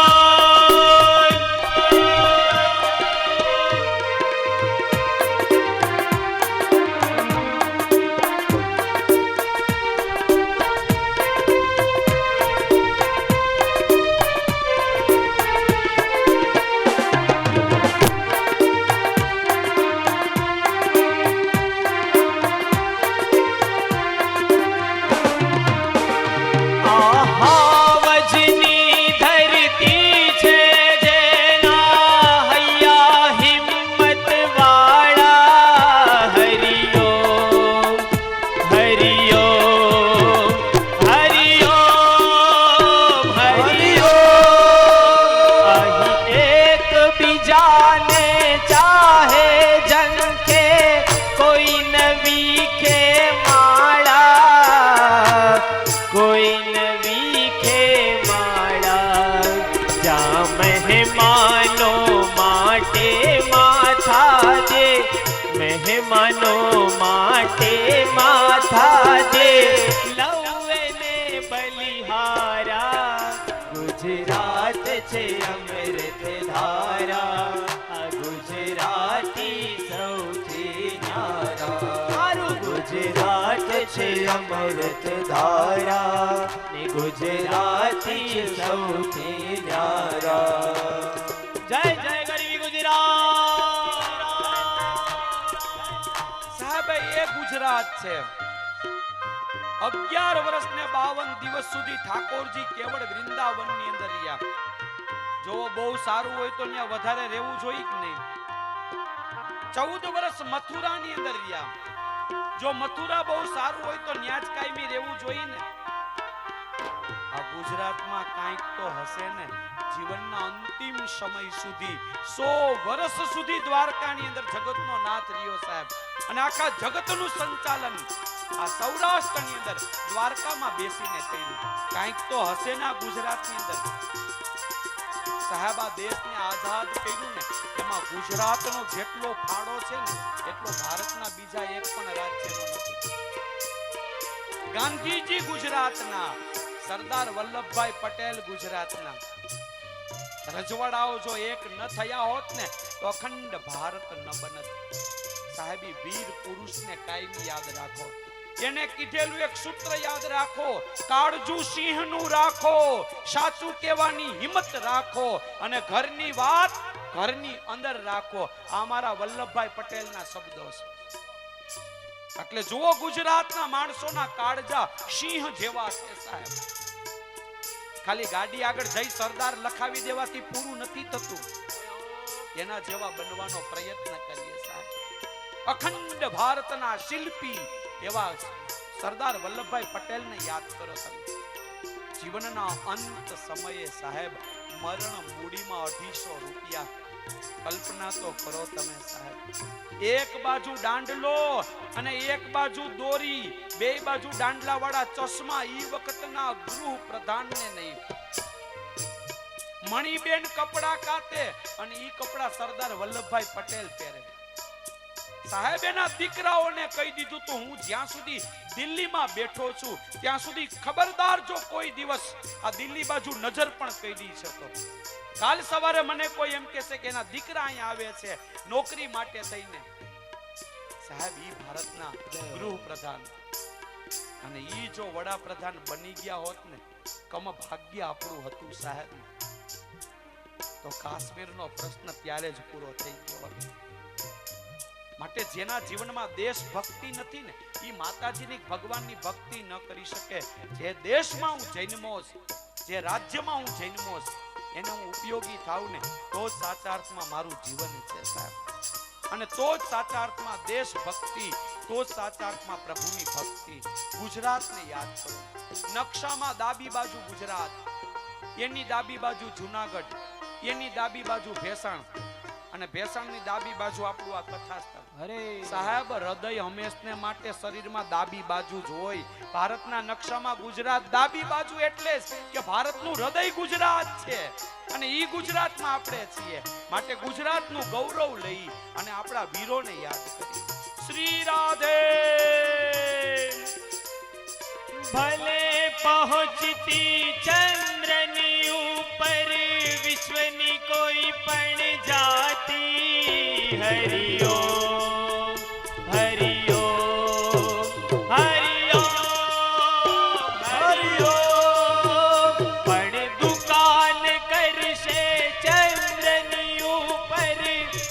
[SPEAKER 2] મહેમાનો માટે માથા દે, લવે ને બલિહારા. ગુજરાત છે અમૃત ધારા, આ ગુજરાતી સૌથી ન્યારા. મારું ગુજરાત છે અમૃત ધારા, ને ગુજરાતી સૌથી ન્યારા. જય જય ગરવી ગુજરાત.
[SPEAKER 1] સાહેબ એ ગુજરાત છે. 11 વર્ષ ને 52 દિવસ સુધી ઠાકોરજી કેવળ વૃંદાવન ની અંદર રહ્યા. જો બહુ સારું હોય તો ત્યાં વધારે રહેવું જોઈએ કે નહીં? 14 વર્ષ મથુરા ની અંદર રહ્યા. જો મથુરા બહુ સારું હોય તો ત્યાં જ કાયમી રહેવું જોઈએ ને. આ ગુજરાતમાં કાંઈક તો હશે ને. જીવનના અંતિમ સમય સુધી 100 વર્ષ સુધી દ્વારકાની અંદર જગતનો નાથ રહ્યો સાહેબ. અને આખા જગતનું સંચાલન આ સૌરાષ્ટ્રની અંદર દ્વારકામાં બેસીને કર્યું. કાંઈક તો હશે ને ગુજરાતની અંદર. સાહેબ આ દેશને આઝાદ કર્યું ને એમાં ગુજરાતનો જેટલો ફાળો છે ને એટલો ભારતના બીજા એક પણ રાજ્યનો નથી. ગાંધીજી ગુજરાતના, સરદાર વલ્લભભાઈ પટેલ ગુજરાતના. રજવાડાઓ જો એક ન થયા હોત ને તો અખંડ ભારત ન બનત. સાહેબી વીર પુરુષને કાયમી યાદ રાખો. એને કીધેલું એક સૂત્ર યાદ રાખો, કાળજુ સિંહનું રાખો, સાચું કહેવાની હિંમત રાખો, અને ઘરની વાત ઘરની અંદર રાખો. આ મારા વલ્લભભાઈ પટેલના શબ્દો છે. એટલે જુઓ ગુજરાતના માણસોના કાળજા સિંહ જેવા છે સાહેબ. ખાલી ગાડી આગળ જઈ સરદાર લખાવી દેવાથી પૂરું નથી થતું. એના જેવા બનવાનો પ્રયત્ન કરીએ સાહેબ. અખંડ ભારતના શિલ્પી એવા સરદાર વલ્લભભાઈ પટેલને યાદ કરો તમે. જીવનના અંત સમયે સાહેબ મરણ મૂડીમાં 250 રૂપિયા. કલ્પના તો કરો તમે સાહેબ. એક બાજુ દાંડલો અને એક બાજુ દોરી, બે બાજુ દાંડલા વાળા ચશ્મા. ઈ વખતના ગૃહ પ્રધાનને નહીં. મણીબેન કપડા કાતે અને ઈ કપડા સરદાર વલ્લભભાઈ પટેલ પહેરે. સાહેબ એના દીકરાઓને કહી દીધું તો હું જ્યાં સુધી દિલ્હીમાં બેઠો છું ત્યાં સુધી ખબરદાર જો કોઈ દિવસ આ દિલ્હી બાજુ નજર પણ કરી દી છે તો કાલ સવારે મને કોઈ એમ કહેશે કે એના દીકરા અહીંયા આવે છે નોકરી માટે થઈને. સાહેબ ઈ ભારતના ગૃહ પ્રધાન અને ઈ જો વડાપ્રધાન બની ગયા હોત ને કમ ભાગ્ય આપણું હતું સાહેબ. તો કાશ્મીરનો પ્રશ્ન ત્યારે જ પૂરો થઈ ગયો હોત. માટે જેના જીવનમાં દેશભક્તિ નથી ને ઈ માતાજીની ભગવાનની ભક્તિ ન કરી શકે. જે દેશમાં હું જન્મો છું, જે રાજ્યમાં હું જન્મો છું એને હું ઉપયોગી થાઉં ને તો જ સાચા અર્થમાં મારું જીવન છે સાહેબ. અને તો જ સાચા અર્થમાં દેશભક્તિ, તો જ સાચા અર્થમાં પ્રભુની ભક્તિ. ગુજરાતને યાદ કરો. નકશામાં ડાબી બાજુ ગુજરાત, એની ડાબી બાજુ જુનાગઢ, એની ડાબી બાજુ ભેસાણ અને ભેસાણની ડાબી બાજુ આપણું આ કથાસ્થળ.
[SPEAKER 2] અરે
[SPEAKER 1] સાહેબ, હૃદય હંમેશને માટે શરીરમાં ડાબી બાજુ જ હોય. ભારતના નકશામાં ગુજરાત ડાબી બાજુ એટલે જ કે ભારતનું હૃદય ગુજરાત છે અને ઈ ગુજરાતમાં આપણે છીએ. માટે ગુજરાતનું ગૌરવ લઈ અને આપણા વીરોને યાદ કરીએ. શ્રી રાધે.
[SPEAKER 2] ભલે પહોંચતી ચંદ્રની ઉપર વિશ્વની કોઈ પણ જાતિ. હરિઓમ હરિઓમ હરિઓમ હરિઓમ. પણ દુકાન કરશે ચંદ્રની ઉપર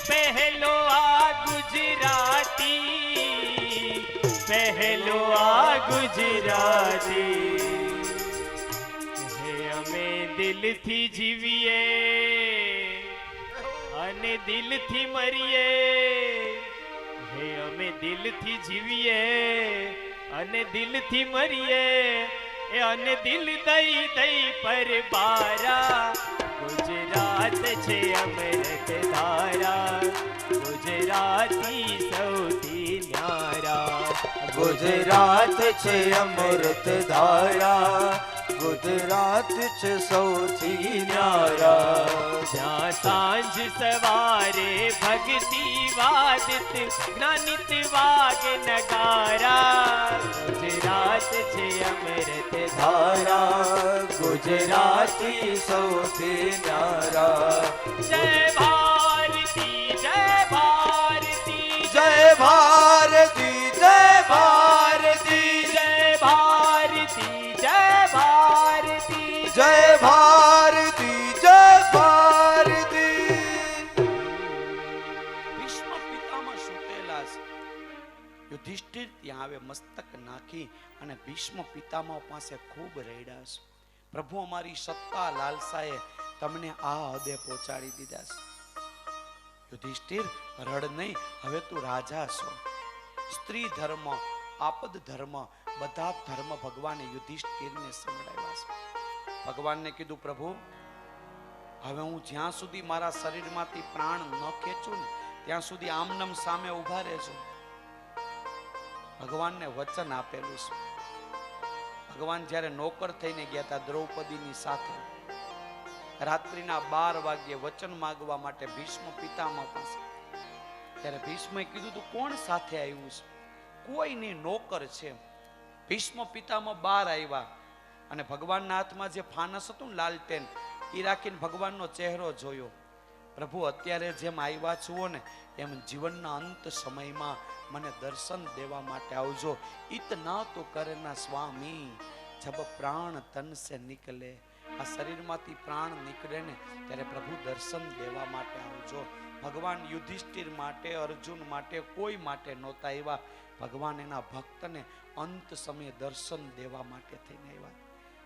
[SPEAKER 2] પહેલો આ ગુજરાતી. પહેલો આ ગુજરાતી. હે અમે દિલથી જીવીએ અને દિલથી મરીએ. હે અમે દિલથી જીવીએ અને દિલથી મરીએ. એ અને દિલ દઈ દઈ પર બારા. ગુજરાત છે અમૃત ધારા. ગુજરાતી સૌથી ન્યારા.
[SPEAKER 3] ગુજરાત છે અમૃત ધારા. ગુજરાત છે સૌથી ન્યારા.
[SPEAKER 2] જ્યાં સાંજ સવારે ભક્તિ વાદિત જ્ઞાનિત વાગ નગારા. ગુજરાત છે અમૃત
[SPEAKER 3] ધારા. ગુજરાતી સૌથી ન્યારા.
[SPEAKER 2] જય ભારતી જય ભારતી
[SPEAKER 3] જય ભારતી જય ભારતી
[SPEAKER 2] જય ભારતી જય ભારતી
[SPEAKER 3] જય ભારતી જય ભારતી.
[SPEAKER 1] ભીષ્મ પિતામહ સુતેલા છે. યુધિષ્ઠિર ત્યાં આવે મસ્તક નાખી અને ભીષ્મ પિતામહ પાસે ખૂબ રડ્યા છે. પ્રભુ, અમારી સત્તા લાલસાએ તમને આ હદે પહોંચાડી દીધા છે. યુધિષ્ઠિર, રડ નહીં, હવે તું રાજા છો. સ્ત્રી ધર્મ, આપદ ધર્મ, બધા ધર્મ ભગવાને યુધિષ્ઠિરને સંભળાવ્યા છે. ભગવાનને કીધું, પ્રભુ, હવે હું જ્યાં સુધી મારા શરીરમાંથી પ્રાણ ન ખેંચું ને ત્યાં સુધી આમનમ સામે ઉભા રહેજો. ભગવાનને વચન આપેલું છે. ભગવાન જ્યારે નોકર થઈને ગયા હતા દ્રૌપદીની સાથે, રાત્રિના 12 વાગ્યે વચન માંગવા માટે ભીષ્મ પિતામહ પાસે, ત્યારે ભીષ્મએ કીધું, તું કોણ સાથે આવ્યું છે? કોઈ નહીં, નોકર છે. ભીષ્મ પિતામહ બહાર આવ્યા અને ભગવાનના હાથમાં જે ફાનસ હતું ને, લાલટેન, એ રાખીને ભગવાનનો ચહેરો જોયો. પ્રભુ, અત્યારે જેમ આવ્યા છો ને એમ જીવનના અંત સમયમાં મને દર્શન દેવા માટે આવજો. ઇતના તો કરના સ્વામી, જબ પ્રાણ તન સે નિકલે. આ શરીરમાંથી પ્રાણ નીકળે ને ત્યારે પ્રભુ દર્શન દેવા માટે આવજો. ભગવાન યુધિષ્ઠિર માટે, અર્જુન માટે, કોઈ માટે નહોતા આવ્યા. ભગવાન એના ભક્તને અંત સમયે દર્શન દેવા માટે થઈને આવ્યા.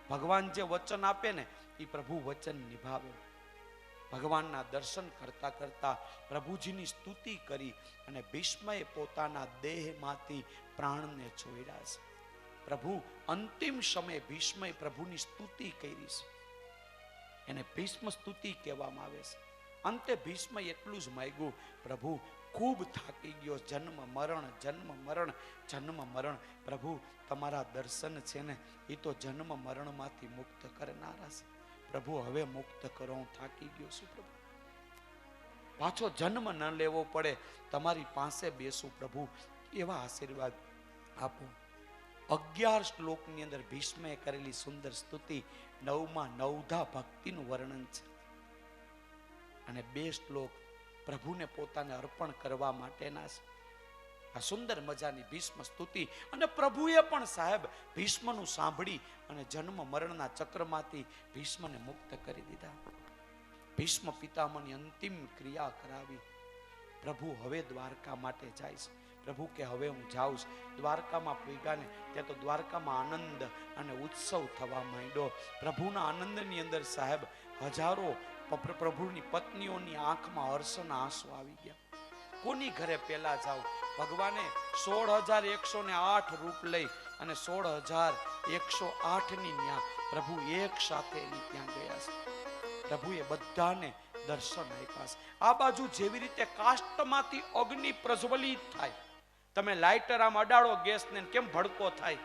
[SPEAKER 1] ભગવાન જે વચન આપે ને એ પ્રભુ વચન નિભાવે. ભગવાનના દર્શન કરતા કરતા પ્રભુજીની સ્તુતિ કરી અને ભીષ્મએ પોતાના દેહમાંથી પ્રાણને છોડ્યા છે. પ્રભુ અંતિમ સમયે ભીષ્મએ પ્રભુની સ્તુતિ કરી છે. એને ભીષ્મ સ્તુતિ કહેવામાં આવે છે. અંતે ભીષ્મએ એટલું જ માંગ્યું, પ્રભુ, ખૂબ થાકી ગયો, જન્મ મરણ જન્મ મરણ જન્મ મરણ. પ્રભુ, તમારા દર્શન છે ને એ તો જન્મ મરણમાંથી મુક્ત કરનારા છે. પ્રભુ, હવે મુક્ત કરો, હું થાકી ગયો છું. પ્રભુ, પાછો જન્મ ન લેવો પડે, તમારી પાસે બેસું. પ્રભુ, એવા આશીર્વાદ આપો. 11 શ્લોકની અંદર ભીષ્મએ કરેલી સુંદર સ્તુતિ, 9માં 9ધા ભક્તિનું વર્ણન છે અને 2 શ્લોક પ્રભુને પોતાને અર્પણ કરવા માટેના છે. આ સુંદર મજાની ભીષ્મ સ્તુતિ. અને પ્રભુએ પણ સાહેબ ભીષ્મનું સાંભળી અને જન્મ મરણના ચક્રમાંથી ભીષ્મને મુક્ત કરી દીધા. ભીષ્મ પિતામહની અંતિમ ક્રિયા કરાવી. પ્રભુ હવે દ્વારકા માટે જાય છે. પ્રભુ કે હવે હું જાઉં છું. દ્વારકામાં પહોંચ્યા ને ત્યાં તો દ્વારકામાં આનંદ અને ઉત્સવ થવા માંડ્યો. પ્રભુના આનંદની અંદર સાહેબ હજારો પ્રભુની પત્નીઓની આંખમાં હર્ષના આંસુ આવી ગયા. કોની ઘરે પેલા જાવ? ભગવાને 16,108 રૂપ લઈ અને 16,108 ની ન્યા પ્રભુ એક સાથે ત્યાં ગયા છે. પ્રભુએ બધાને દર્શન આપ્યા છે. આ બાજુ જેવી રીતે કાષ્ટમાંથી અગ્નિ પ્રજ્વલિત થાય, તમે લાઇટર આમ અડાડો ગેસને કેમ ભડકો થાય,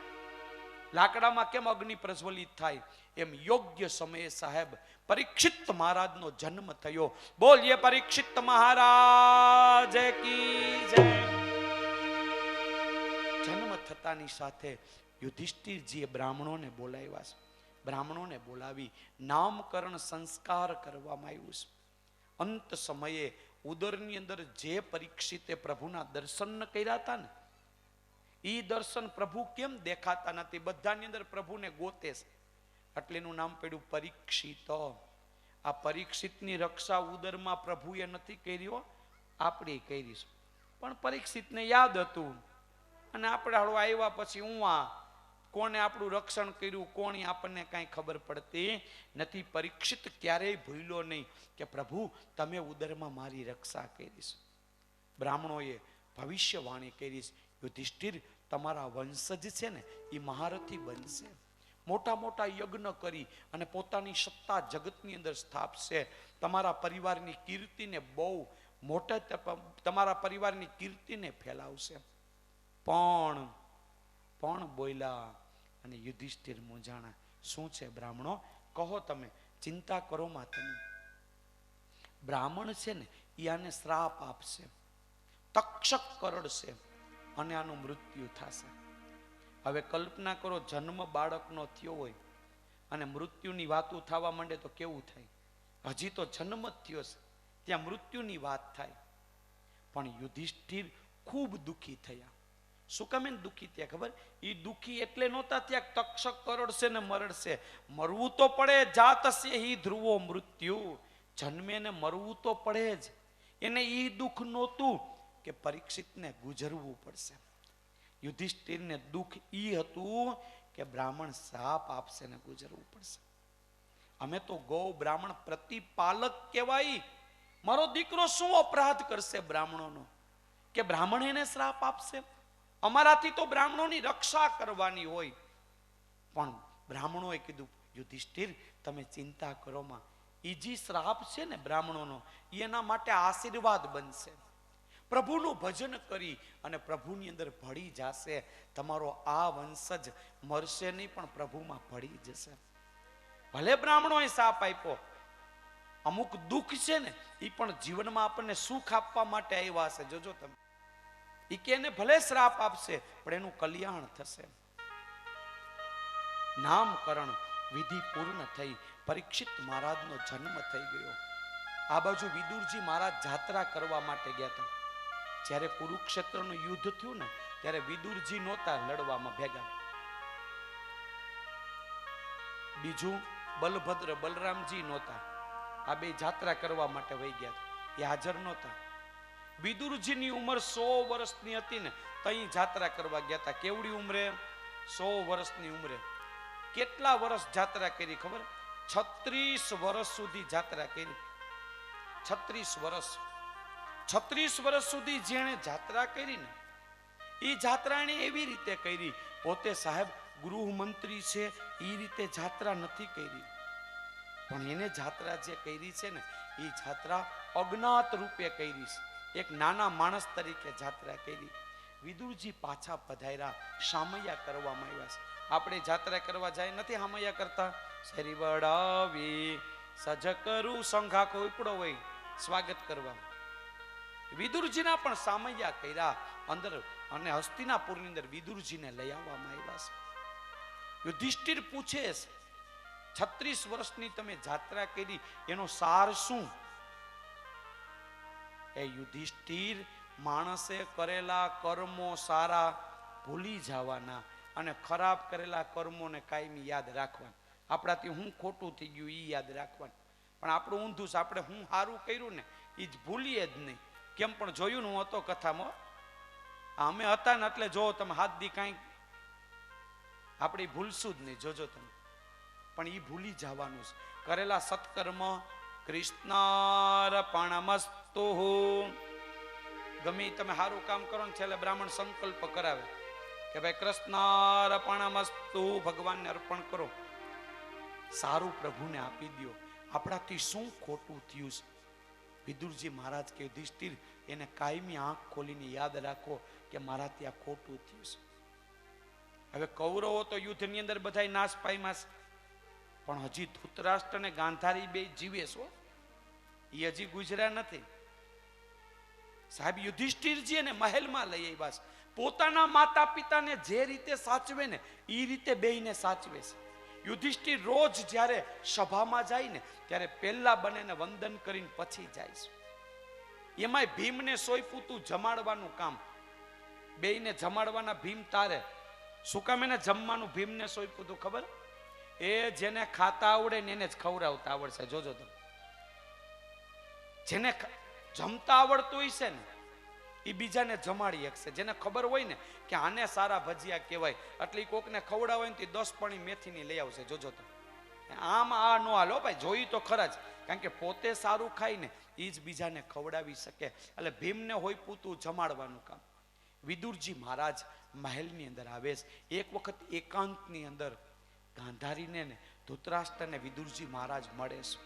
[SPEAKER 1] લાકડામાં કેમ અગ્નિ પ્રજ્વલિત થાય, એમ યોગ્ય સમયે સાહેબ પરીક્ષિત મહારાજનો જન્મ થયો. બોલીએ પરીક્ષિત મહારાજ કી જય. જન્મ થતાની સાથે યુધિષ્ઠિરજીએ બ્રાહ્મણોને બોલાવ્યા છે. બ્રાહ્મણોને બોલાવી નામકરણ સંસ્કાર કરવામાં આવ્યું છે. અંત સમયે ઉદરની અંદર જે પરીક્ષિતે પ્રભુના દર્શન કર્યા હતા ને, એ દર્શન પ્રભુ કેમ દેખાતા નથી, બધાની અંદર પ્રભુને ગોતે છે, એટલે એનું નામ પડ્યું પરીક્ષિત. આ પરીક્ષિતની રક્ષા ઉદરમાં પ્રભુએ નથી કરી, આપણે કરી છે. પણ પરીક્ષિતને યાદ હતું, અને આપણે હળવા આવ્યા પછી હું કોને આપણું રક્ષણ કર્યું, કોની આપણને કાંઈ ખબર પડતી નથી. પરીક્ષિત ક્યારેય ભૂલ્યો નહીં કે પ્રભુ તમે ઉદરમાં મારી રક્ષા કરીશ. બ્રાહ્મણોએ ભવિષ્યવાણી કરી, યુધિષ્ઠિર તમારા વંશજ છે ને એ મહારથી બનશે, મોટા મોટા યજ્ઞ કરી અને પોતાની સત્તા જગતની અંદર સ્થાપશે, તમારા પરિવારની કીર્તિને બહુ મોટા, તમારા પરિવારની કીર્તિને ફેલાવશે. પણ બોલ્યા અને યુધિષ્ઠિર મૂંઝાણા. શું છે બ્રાહ્મણો, કહો તમે, ચિંતા કરો માં તમે. બ્રાહ્મણ છે ને એ આને શ્રાપ આપશે, તક્ષક કરડશે અને આનું મૃત્યુ થશે. હવે કલ્પના કરો, જન્મ બાળકનો થયો હોય અને મૃત્યુની વાતો થવા માંડે તો કેવું થાય. હજી તો જન્મ જ થયો છે, ત્યાં મૃત્યુની વાત થાય. પણ યુધિષ્ઠિર ખૂબ દુઃખી થયા. શું કામ એને દુઃખી થયા ખબર? એ દુઃખી એટલે નહોતા ત્યાં તક્ષક કરડશે ને મરડશે, મરવું તો પડે, જાતશે હિ ધ્રુવો મૃત્યુ, જન્મે ને મરવું તો પડે જ. એને એ દુઃખ નહોતું કે પરીક્ષિતને ગુજરવું પડશે. યુધિષ્ઠિરને દુઃખ ઈ હતું કે બ્રાહ્મણ શ્રાપ આપશે ને ગુજરવું પડશે. અમે તો ગૌ બ્રાહ્મણ પ્રતિપાલક કહેવાય, મારો દીકરો શું અપરાધ કરશે બ્રાહ્મણોનો કે બ્રાહ્મણ એને શ્રાપ આપશે? અમારાથી તો બ્રાહ્મણોની રક્ષા કરવાની હોય. પણ બ્રાહ્મણોએ કીધું યુધિષ્ઠિર તમે ચિંતા કરો માં, એ જે શ્રાપ છે ને બ્રાહ્મણોનો એના માટે આશીર્વાદ બનશે. પ્રભુનું ભજન કરી અને પ્રભુની અંદર ભળી જશે. તમારો આ વંશજ મરશે નહીં પણ પ્રભુમાં ભળી જશે. ભલે બ્રાહ્મણોએ શાપ આપ્યો, અમુક દુઃખ છે ને એ પણ જીવનમાં આપણને સુખ આપવા માટે આવ્યા હશે. જોજો તમે, એ કે એને ભલે શ્રાપ આપશે પણ એનું કલ્યાણ થશે. નામકરણ વિધિ પૂર્ણ થઈ, પરીક્ષિત મહારાજનો જન્મ થઈ ગયો. આ બાજુ વિદુરજી મહારાજ જાત્રા કરવા માટે ગયા હતા. જ્યારે કુરુક્ષેત્રનું યુદ્ધ થયું ને ત્યારે વિદુરજી નહોતા લડવામાં ભેગા. બીજું બલભદ્ર બલરામજી નહોતા, આ બે જાત્રા કરવા માટે વહી ગયા હતા, એ હાજર નહોતા. વિદુરજીની ઉંમર 100 વર્ષની હતી ને તઈ જાત્રા કરવા ગયા હતા. કેવડી ઉંમરે? 100 વર્ષની ઉંમરે. કેટલા વર્ષ જાત્રા કરી ખબર? 36 વર્ષ સુધી જાત્રા કરી. 36 વર્ષ. 36 વર્ષ સુધી જેણે જાત્રા કરી ને એ જાત્રા એને એવી રીતે કરી, પોતે સાહેબ ગૃહમંત્રી છે એ રીતે જાત્રા નથી કરી, પણ એને જાત્રા જે કરી છે ને એ જાત્રા અજ્ઞાત રૂપે કરી છે. એક નાના માણસ તરીકે જાત્રા કરી. વિદુરજી પાછા પધાર્યા, સામૈયા કરવામાં આવ્યા છે. આપણે જાત્રા કરવા જાય નથી સામૈયા કરતા, શેરી વડાવી સજ કરું, સંઘાકો ઉપડો હોય સ્વાગત કરવા. વિદુરજીના પણ સામૈયા કર્યા અંદર, અને હસ્તિનાપુરની અંદર વિદુરજીને લઈ આવવામાં આવ્યા છે. યુધિષ્ઠિર પૂછે છે 36 વર્ષની તમે જાત્રા કરી એનો સાર શું? એ યુધિષ્ઠિર, માણસે કરેલા કર્મો સારા ભૂલી જવાના અને ખરાબ કરેલા કર્મોને કાયમી યાદ રાખવાના. આપણાથી હું ખોટું થઈ ગયું એ યાદ રાખવાનું, પણ આપણું ઊંધું છે. આપણે હું સારું કર્યું ને એ જ ભૂલીએ જ નહીં. કેમ પણ જોયું ને, હું હતો કથામાં, અમે હતા ને એટલે જો તમે હાથ દી કાંઈ આપણે ભૂલશું જ નહીં, જોજો તમે. પણ એ ભૂલી જવાનું છે. કરેલા સત્કર્મ કૃષ્ણાર્પણમસ્તુ. ગમે તમે સારું કામ કરો ને છેલ્લે બ્રાહ્મણ સંકલ્પ કરાવે કે ભાઈ કૃષ્ણાર્પણમસ્તુ, ભગવાનને અર્પણ કરો, સારું પ્રભુને આપી દો. આપણાથી શું ખોટું થયું છે વિદુરજી મહારાજ કે યુધિષ્ઠિર એને કાયમી આંખ ખોલીને યાદ રાખો કે મારા ત્યાં ખોટું થયું છે. હવે કૌરવો તો યુદ્ધની અંદર બધાય નાશ પામ્યા છે, પણ હજી ધૃતરાષ્ટ્ર અને ગાંધારી બે જીવે છો, એ હજી ગુજર્યા નથી. સાહેબ યુધિષ્ઠિરજી એને મહેલમાં લઈ આવ્યા છે. પોતાના માતા પિતાને જે રીતે સાચવે ને એ રીતે બેયને સાચવે છે. યુધિષ્ઠિર રોજ જ્યારે સભામાં જાય ને ત્યારે પહેલા બંનેને વંદન કરીને પછી જાય છે. એમાંય ભીમને સોંપ્યું તું જમાડવાનું કામ. બેયને જમાડવાના ભીમ તારે. શું કામ એને જમવાનું ભીમને સોંપ્યું તું ખબર? એ જેને ખાતા આવડે ને એને જ ખવડાવતા આવડશે. જોજો તમે, જેને જમતા આવડતું હોય છે ને એ બીજાને જમાડી શકશે. જેને ખબર હોય ને કે આને સારા ભજીયા કહેવાય એટલે એ કોકને ખવડાવે ને 10 પણી મેથીની લઈ આવશે. જોજો તમે, આમ આ નો હાલો ભાઈ, જોઈ તો ખરા જ. કારણ કે પોતે સારું ખાય ને એ જ બીજાને ખવડાવી શકે. એટલે ભીમને હોય પૂતું જમાડવાનું કામ. વિદુરજી મહારાજ મહેલની અંદર આવે છે. એક વખત એકાંતની અંદર ગાંધારીને ને ધૃતરાષ્ટ્રને વિદુરજી મહારાજ મળે છે.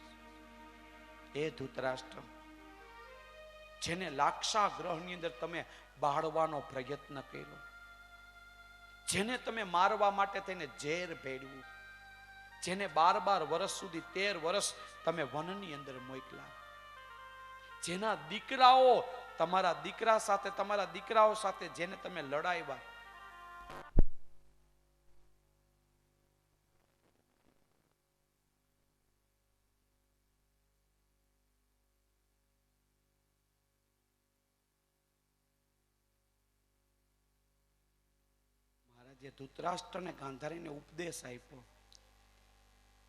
[SPEAKER 1] એ ધૃતરાષ્ટ્ર જેને લાક્ષાગ્રહની અંદર તમે બાળવાનો પ્રયત્ન કર્યો, જેને તમે મારવા માટે થઈને ઝેર ભેળવ્યું, જેને 12 વર્ષ સુધી 13 વર્ષ તમે વનની અંદર મોકલા, જેના દીકરાઓ તમારા દીકરા સાથે, તમારા દીકરાઓ સાથે જેને તમે લડાવ્યા, જે ધૃતરાષ્ટ્ર અને ગાંધારીને ઉપદેશ આપ્યો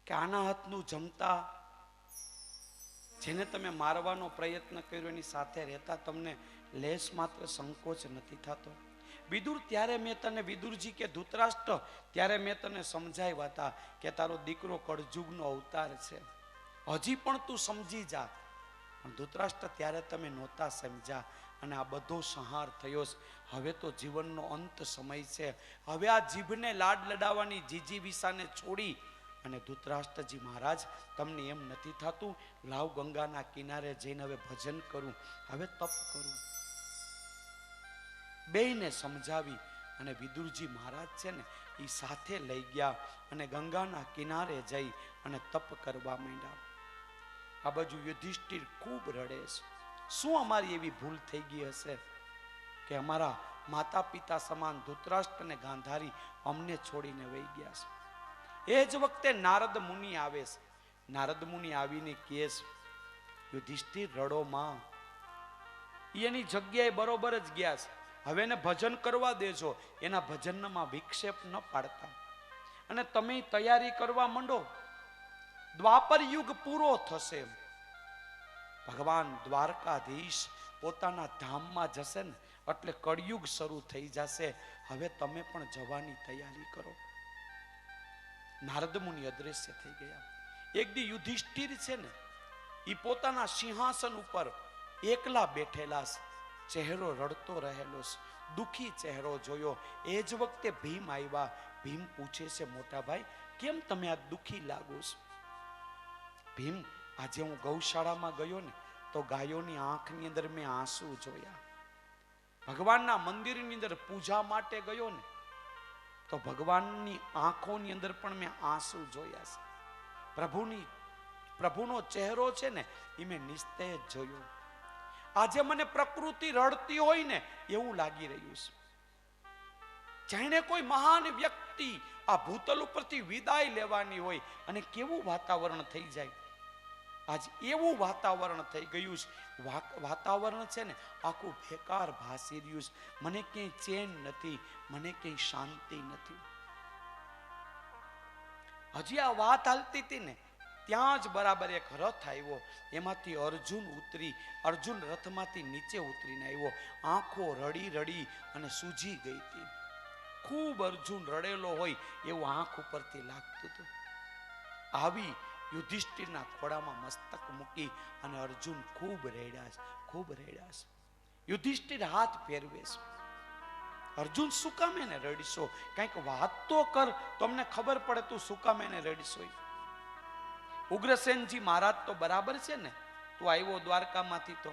[SPEAKER 1] કે આના હાથનું જમતા, જેને તમે મારવાનો પ્રયત્ન કર્યો એની સાથે રહેતા તમને લેશ માત્ર સંકોચ નથી થતો. વિદુર, ત્યારે મેં તને, વિદુરજી કે ધૃતરાષ્ટ્ર, ત્યારે મેં તને સમજાવ્યા હતા કે તારો દીકરો કળજુગનો અવતાર છે, હજી પણ તું સમજી જા. પણ ધૃતરાષ્ટ્ર, ત્યારે તમે નહોતા સમજ્યા અને આ બધો સંહાર થયો. હવે તો જીવનનો અંત સમય છે. હવે આ જીભને લાડ લડાવવાની જીજી વિસાને છોડી અને ધૃતરાષ્ટ્રજી મહારાજ, તમને એમ નથી થતું લાવ ગંગાના કિનારે જઈને હવે ભજન કરું, હવે તપ કરું? બેયને સમજાવી અને વિદુરજી મહારાજ છે ને એ સાથે લઈ ગયા અને ગંગાના કિનારે જઈ અને તપ કરવા માંડ્યા. આ બાજુ યુધિષ્ઠિર ખૂબ રડે છે. શું અમારી એવી ભૂલ થઈ ગઈ હશે કે અમારા માતા પિતા સમાન ધૃતરાષ્ટ્ર અને ગાંધારી અમને છોડીને વહી ગયા છે? એ જ વખતે નારદ મુનિ આવે છે. નારદ મુનિ આવીને કહે છે, યુધિષ્ઠિર રડો માં, એની જગ્યાએ બરોબર જ ગયા છે, હવે એને ભજન કરવા દેજો, એના ભજનમાં વિક્ષેપ ન પાડતા, અને તમે તૈયારી કરવા માંડો. દ્વાપર યુગ પૂરો થશે, ભગવાન દ્વારકાધીશ પોતાના ધામમાં જશે ને એટલે કળિયુગ શરૂ થઈ જશે. હવે તમે પણ જવાની તૈયારી કરો. નારદ મુનિ અદ્રશ્ય થઈ ગયા. એક દી યુધિષ્ઠિર છે ને એ પોતાના સિંહાસન ઉપર એકલા બેઠેલા, ચહેરો રડતો રહેલો, દુખી ચહેરો જોયો. એ જ વખતે ભીમ આવ્યા. ભીમ પૂછે છે, મોટા ભાઈ કેમ તમે આ દુખી લાગો છો? ભીમ, આજે હું ગૌશાળામાં ગયો ને તો ગાયોની આંખની અંદર મેં આંસુ જોયા. ભગવાનના મંદિરની અંદર પૂજા માટે ગયો ને તો ભગવાનની આંખોની અંદર પણ મેં આંસુ જોયા છે. પ્રભુનો ચહેરો છે ને એ મેં નિસ્તેજ જોયો. આજે મને પ્રકૃતિ રડતી હોય ને એવું લાગી રહ્યું છે, જાણે કોઈ મહાન વ્યક્તિ આ ભૂતલ ઉપરથી વિદાય લેવાની હોય અને કેવું વાતાવરણ થઈ જાય. આજ એવું વાતાવરણ થઈ ગયું છે. વાતાવરણ છે ને આખું બેકાર ભાસી રહ્યું છે. મને ક્યાંય ચેન નથી, મને ક્યાંય શાંતિ નથી. હજી આ વાત હાલતી હતી ને ત્યાં જ બરાબર એક રથ આવ્યો. એમાંથી અર્જુન ઉતરી, અર્જુન રથમાંથી નીચે ઉતરીને આવ્યો. આંખો રડી રડી અને સૂજી ગઈ હતી. ખૂબ અર્જુન રડેલો હોય એવું આંખ ઉપરથી લાગતું હતું. આવી યુધિષ્ઠિરના ખોળામાં મસ્તક મૂકી અને અર્જુન ખૂબ રેડ્યા છે, ખૂબ રેડ્યા છે. યુધિષ્ઠિર હાથ ફેરવે છે. અર્જુન શું કામ એને રડીશો? કંઈક વાત તો કર, તમને ખબર પડે તું શું કામ એને રડીશો? ઉગ્રસેનજી મહારાજ તો બરાબર છે ને, તું આવ્યો દ્વારકામાંથી તો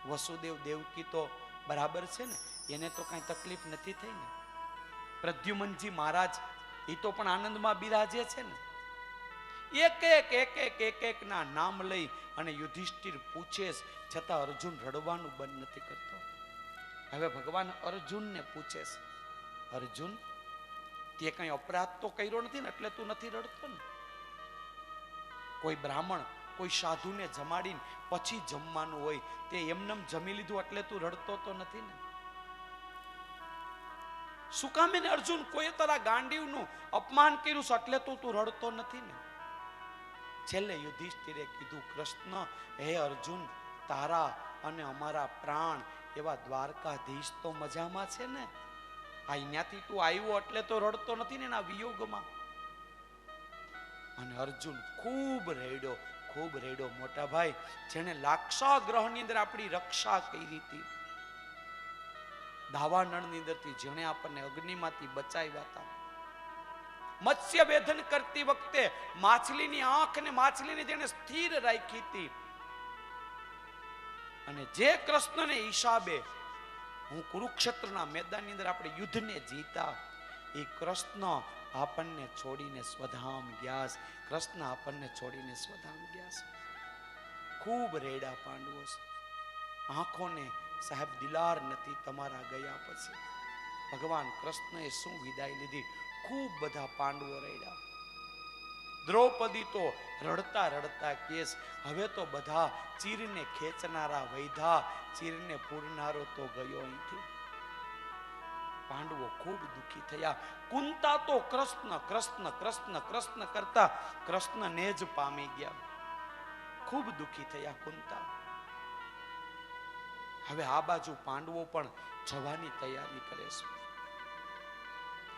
[SPEAKER 1] વસુદેવ દેવકી તો બરાબર છે ને, એને તો કઈ તકલીફ નથી થઈ ને. પ્રદ્યુમનજી મહારાજ એ તો પણ આનંદમાં બિરાજે છે ને. એક ના નામ લઈ અને યુધિષ્ઠિર પૂછે છતાં અર્જુન રડવાનું બંધ નથી કરતો. હવે ભગવાન અર્જુનને પૂછે છે, અર્જુન તે કઈ અપરાધ તો કર્યો નથી ને એટલે તું નથી રડતો ને? કોઈ બ્રાહ્મણ કોઈ સાધુને જમાડીને પછી જમવાનું હોય તે એમનેમ જમી લીધું એટલે તું રડતો તો નથી ને? શું કામ એને અર્જુન કોઈ તારા ગાંડીવનું અપમાન કર્યું છે એટલે તું રડતો નથી ને? છેલ્લે યુધિષ્ઠિરે કીધું, કૃષ્ણ હે અર્જુન, તારા અને અમારા પ્રાણ એવા દ્વારકાધીશ તો મજામાં છે ને? અહીંયાથી તું આવ્યો એટલે તો રડતો નથી ને એના વિયોગમાં? અને અર્જુન ખૂબ રેડ્યો મોટા ભાઈ, જેને લાક્ષાગ્રહની અંદર આપણી રક્ષા કરી હતી, દાવાનળની અંદરથી જેણે આપણને અગ્નિમાંથી બચાવ્યા હતા, મત્સ્ય વેધન કરતી વખતે માછલીની આંખ અને માછલીને જેને સ્થિર રાખી હતી, અને જે કૃષ્ણને હિસાબે હું કુરુક્ષેત્રના મેદાનની અંદર આપણે યુદ્ધને જીતા, એ કૃષ્ણ આપણને છોડીને સ્વધામ ગયા. કૃષ્ણ આપણને છોડીને સ્વધામ ગયા. ખૂબ રેડા પાંડવો છે. આંખોને સાહેબ દિલાર નથી તમારા ગયા પછી. ભગવાન કૃષ્ણએ શું વિદાય લીધી. ખૂબ બધા પાંડવો રેડા. દ્રૌપદી તો રડતા રડતા કેસ, હવે તો બધા ચીરને ખેંચનારા વૈધા, ચીરને પૂરનારો તો ગયો અહીંથી. પાંડવો ખૂબ દુઃખી થયા. કુંતા તો કૃષ્ણ કૃષ્ણ કૃષ્ણ કૃષ્ણ કરતા કૃષ્ણને જ પામી ગયા. ખૂબ દુઃખી થયા કુંતા. હવે આ બાજુ પાંડવો પણ જવાની તૈયારી કરે છે.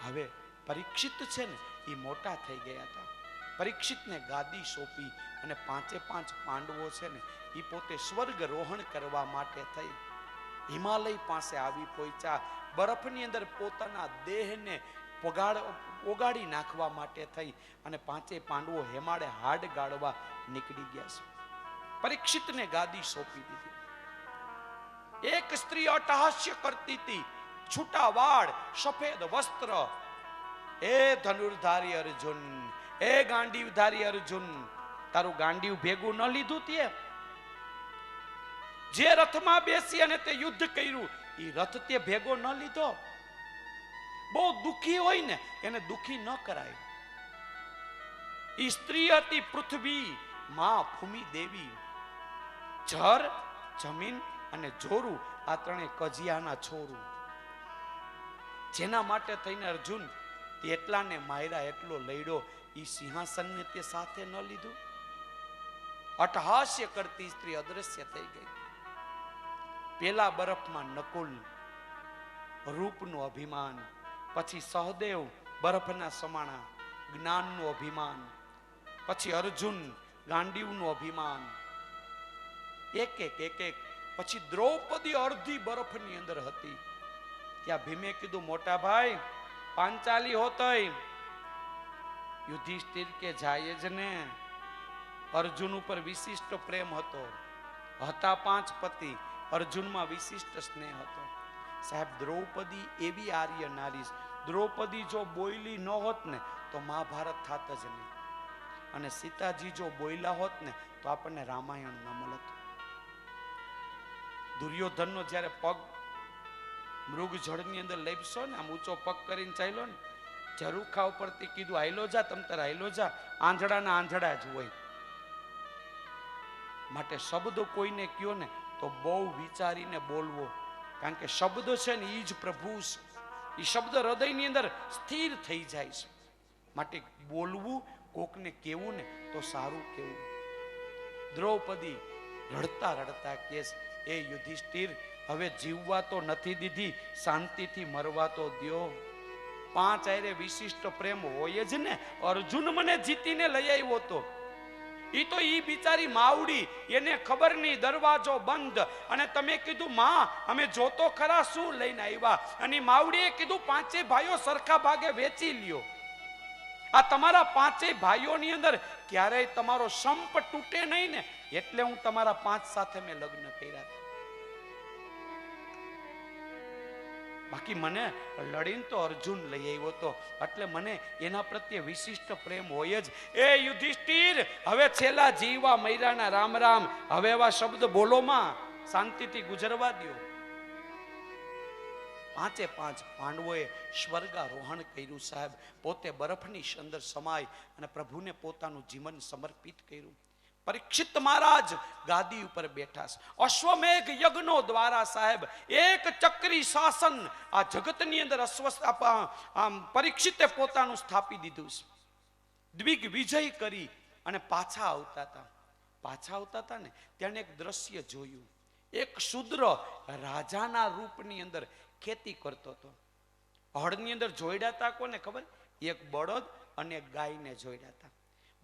[SPEAKER 1] હવે પરીક્ષિત છે ને એ મોટા થઈ ગયા હતા. પરીક્ષિતને ગાદી સોંપી અને 5 પાંડવો છે ને એ પોતે સ્વર્ગ રોહણ કરવા માટે થઈ હિમાલય પાસે આવી પહોંચ્યા. બરફની અંદર પોતાના દેહને ઓગાળી નાખવા માટે થઈ અને 5 પાંડવો હેમાડે હાડ ગાળવા નીકળી ગયા છે. પરીક્ષિતને ગાદી સોંપી દીધી. એક સ્ત્રી અટ્ટહાસ્ય કરતી હતી, છૂટા વાળ, સફેદ વસ્ત્ર. એ ધનુર્ધારી અર્જુન, એ ગાંડીવધારી અર્જુન, તારું ગાંડીવ ભેગું ન લીધું તે? જે રથમાં બેસી અને તે યુદ્ધ કર્યું એ રથ તે ભેગો ન લીધો? બહુ દુખી હોય ને એને દુખી ન કરાય. એ સ્ત્રી હતી પૃથ્વી માં ભૂમિ દેવી. જર, જમીન અને જોરું આ ત્રણે કજિયાના છોરું. જેના માટે થઈને અર્જુન એટલાને માર્યા, એટલો લડ્યો, એ સિંહાસનને તે સાથે ન લીધું? અટ્ટહાસ્ય કરતી સ્ત્રી અદ્રશ્ય થઈ ગઈ. પેલા બરફમાં નકુલ, રૂપનું અભિમાન, પછી સહદેવ બરફના સમાણા, જ્ઞાનનું અભિમાન, પછી અર્જુન ગાંડીવનું અભિમાન, એક પછી દ્રૌપદી અડધી બરફની અંદર હતી. ત્યાં ભીમે કીધું, મોટા ભાઈ પાંચાલી હોતય. યુધિષ્ઠિર કે જાય જ ને. અર્જુન ઉપર વિશિષ્ટ પ્રેમ હતો. હતા 5 પતિ, અર્જુનમાં વિશિષ્ટ સ્નેહ હતો. સાહેબ દ્રૌપદી એવી આર્ય નારી. દ્રૌપદી જો બોયલી ન હોત ને તો મહાભારત થાત જ નહીં. અને સીતાજી જો બોયલા હોત ને તો આપણને રામાયણ ન મળત. દુર્યોધનનો જ્યારે પગ મૃગ જળની અંદર લેપસો ને, આમ ઊંચો પગ કરીને ચાલ્યો ને, ઝરૂખા ઉપરથી કીધું હાઈલો જા, તમ તાર હાઈલો જા. આંધળાના આંધળા જ હોય. માટે શબ્દ કોઈને કયો ને તો બહુ વિચારીને બોલવો, કારણ કે શબ્દ છે ને એ જ પ્રભુ છે. એ શબ્દ હૃદયની અંદર સ્થિર થઈ જાય છે. માટે બોલવું, કોકને કેવું ને તો સારું કેવું. દ્રૌપદી રડતા રડતા કેસ, એ યુધિષ્ઠિર હવે જીવવા તો નથી દીધી, શાંતિથી મરવા તો દ્યો. 5 આયરે વિશિષ્ટ પ્રેમ હોય જ ને. અર્જુન મને જીતીને લઈ આવ્યો તો, ઈ તો ઈ બિચારી માવડી, એને ખબર નહીં, દરવાજો બંધ. અને તમે કીધું માં અમે જોતો ખરા શું લઈને આવ્યા. અને માવડીએ કીધું 5 ભાઈઓ સરખા ભાગે વેચી લ્યો. આ તમારા 5 ભાઈઓની અંદર ક્યારેય તમારો સંપ તૂટે નહીં ને એટલે હું તમારા 5 સાથે મેં લગ્ન કર્યા હતા. બાકી મને લડીને તો અર્જુન લઈ આવ્યો હતો, એટલે મને એના પ્રત્યે વિશિષ્ટ પ્રેમ હોય જ. એ યુધિષ્ઠિર, હવે છેલ્લા જીવા મૈરાના રામ રામ, હવે એવા શબ્દ બોલોમાં, શાંતિથી ગુજરવા દ્યો. 5 પાંડવોએ સ્વર્ગારોહણ કર્યું સાહેબ. પોતે બરફની અંદર સમાય અને પ્રભુને પોતાનું જીવન સમર્પિત કર્યું. પરીક્ષિત મહારાજ ગાદી ઉપર બેઠા છે. અશ્વમેઘ યજ્ઞો દ્વારા સાહેબ એક ચક્રી શાસન આ જગતની અંદર પરીક્ષિતે પોતાનું સ્થાપી દીધું છે. દ્વિગ વિજય કરી અને પાછા આવતા હતા ને ત્યાં એક દ્રશ્ય જોયું. એક શૂદ્ર રાજાના રૂપની અંદર ખેતી કરતો હતો. હળની અંદર જોઈડા હતા કોને ખબર? એક બળદ અને એક ગાયને જોઈડા હતા.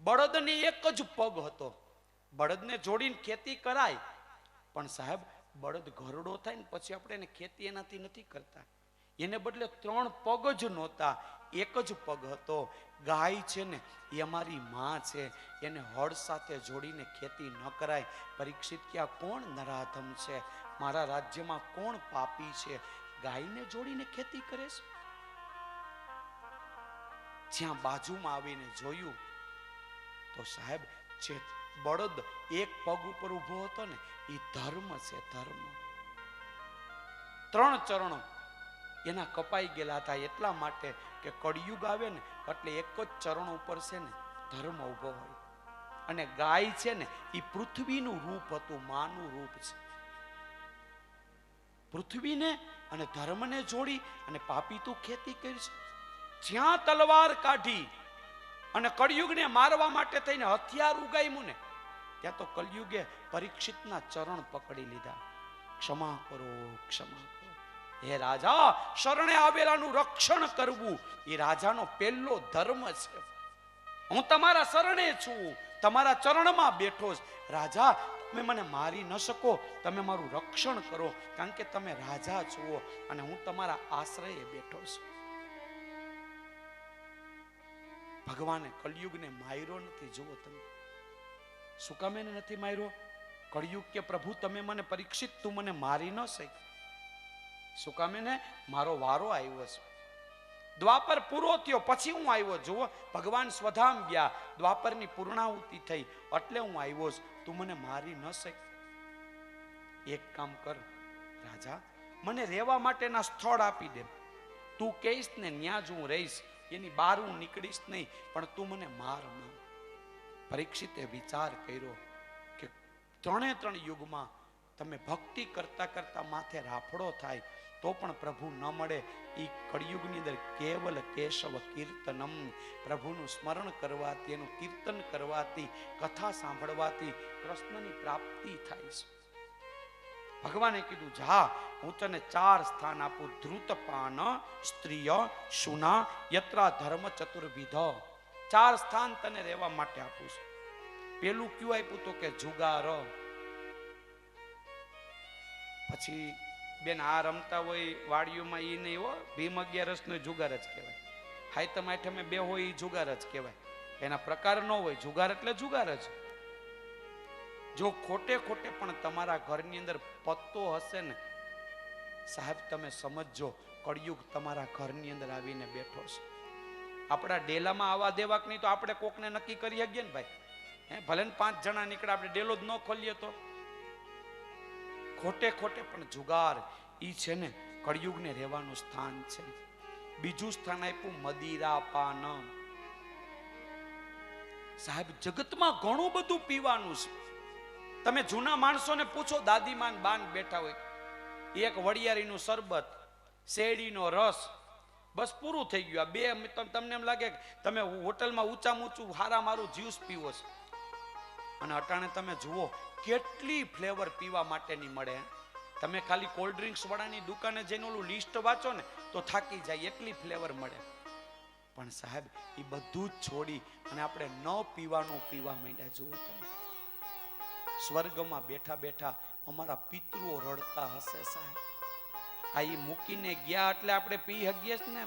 [SPEAKER 1] બળદને એક જ પગ હતો. બળદને જોડીને ખેતી કરાય, પણ સાહેબ બળદ ઘરડો થાય ને પછી આપણે એને ખેતી એનાથી નથી કરતા. એને બદલે 3 પગ જ નહોતા, એક જ પગ હતો. ગાય છે ને એ અમારી માં છે, એને હળ સાથે જોડીને ખેતી ન કરાય. પરીક્ષિત કે આ કોણ નરાધમ છે? મારા રાજ્યમાં કોણ પાપી છે? ગાયને જોડીને ખેતી કરે છે. જ્યાં બાજુમાં આવીને જોયું તો સાહેબ જે બળદ એક પગ ઉપર ઉભો હતો ને એ ધર્મ છે, ધર્મ. 3 ચરણો એના કપાઈ ગયેલા હતા, એટલા માટે કે કળિયુગ આવે ને એટલે એક જ ચરણ ઉપર છે ને ધર્મ ઉભો હોય. અને ગાય છે ને એ પૃથ્વીનું રૂપ હતું, માનું રૂપ છે. પૃથ્વીને અને ધર્મને જોડી અને પાપી તું ખેતી કરીશ. જ્યાં તલવાર કાઢી અને કળિયુગને મારવા માટે થઈને હથિયાર ઉગામ્યું ને ત્યાં તો કળિયુગે પરીક્ષિતના ચરણ પકડી લીધા. ક્ષમા કરો, ક્ષમા કરો. હે રાજા, શરણે આવેલાનું રક્ષણ કરવું એ રાજાનો પહેલો ધર્મ છે. હું તમારા શરણે છું, તમારા ચરણમાં બેઠો છું. રાજા, તમે મને મારી ન શકો, તમે મારું રક્ષણ કરો, કારણ કે તમે રાજા છો અને હું તમારા આશ્રયે બેઠો છું. ભગવાને કળિયુગને માર્યો નથી. જુઓ તમે, શું કામ એને નથી માર્યો? કળિયુગ કે પ્રભુ તમે મને પરીક્ષિત, તું મને મારી ન શક. શું કામ? એને મારો વારો આવ્યો છે. દ્વાપર પૂરો થયો પછી હું આવ્યો. જુઓ, ભગવાન સ્વધામ ગયા, દ્વાપરની પૂર્ણાહુતિ થઈ એટલે હું આવ્યો છું. તું મને મારી ન શક. એક કામ કર રાજા, મને રહેવા માટેના સ્થળ આપી દે. તું કહીશ ને ન્યા જ હું રહીશ, એની બહાર હું નીકળીશ નહીં, પણ તું મને માર. પરીક્ષિતે વિચાર કર્યો કે 3 યુગમાં તમે ભક્તિ કરતા કરતા માથે રાફડો થાય તો પણ પ્રભુ ન મળે. એ કળિયુગની અંદર કેવલ કેશવ કીર્તનમ, પ્રભુનું સ્મરણ કરવાથી, એનું કીર્તન કરવાથી, કથા સાંભળવાથી કૃષ્ણની પ્રાપ્તિ થાય છે. ભગવાને કીધું જા, હું તને 4 સ્થાન આપું. ધ્રુતપાન, સ્ત્રીય, શુના, યત્રા ધર્મ ચતુર્વિધ. 4 સ્થાન તને રહેવા માટે આપું છું. પેલું કયું આપ્યું તો કે જુગાર. પછી બેન આ રમતા હોય વાડીઓમાં એ નહીં હો, ભીમ 11 નો જુગાર જ કહેવાય. હાઈતમ આઠમે 2 હોય એ જુગાર જ કહેવાય. એના પ્રકાર ન હોય. જુગાર એટલે જુગાર જ. જો ખોટે ખોટે પણ તમારા ઘરની અંદર પત્તો હશે ને સાહેબ, તમે સમજો કળિયુગ તમારા ઘરની અંદર આવીને બેઠો છે. આપણા ડેલામાં આવા દેવાક નહીં તો આપણે કોકને નક્કી કરી શકીએ ને ભાઈ. ભલે ને 5 જણા નીકળે, આપણે ડેલો જ ન ખોલીએ તો. ખોટે ખોટે પણ જુગાર ઈ છે ને કળિયુગને રહેવાનું સ્થાન છે. બીજું સ્થાન આપ્યું મદિરા પાન. સાહેબ જગતમાં ઘણું બધું પીવાનું છે. તમે જૂના માણસોને પૂછો, દાદીમાન બાન બેઠા હોય, એક વડિયારીનું શરબત, શેરડીનો રસ, બસ પૂરું થઈ ગયું. આ 2 તમને એમ લાગે તમે હોટલમાં ઊંચામાં ઊંચું હારા મારું જ્યુસ પીવો છે. અને અટાણે તમે જુઓ કેટલી ફ્લેવર પીવા માટેની મળે. તમે ખાલી કોલ્ડ ડ્રિંક્સ વાળાની દુકાને જઈને ઓલું લિસ્ટ વાંચો ને તો થાકી જાય, એટલી ફ્લેવર મળે. પણ સાહેબ એ બધું જ છોડી અને આપણે ન પીવાનું પીવા માંડ્યા. જુઓ તમે, સ્વર્ગમાં બેઠા બેઠા અમારા પિતૃઓ રડતા હશે સાહેબ. આ ઈ મૂકીને ગયા એટલે આપણે પી શકીએ જ ને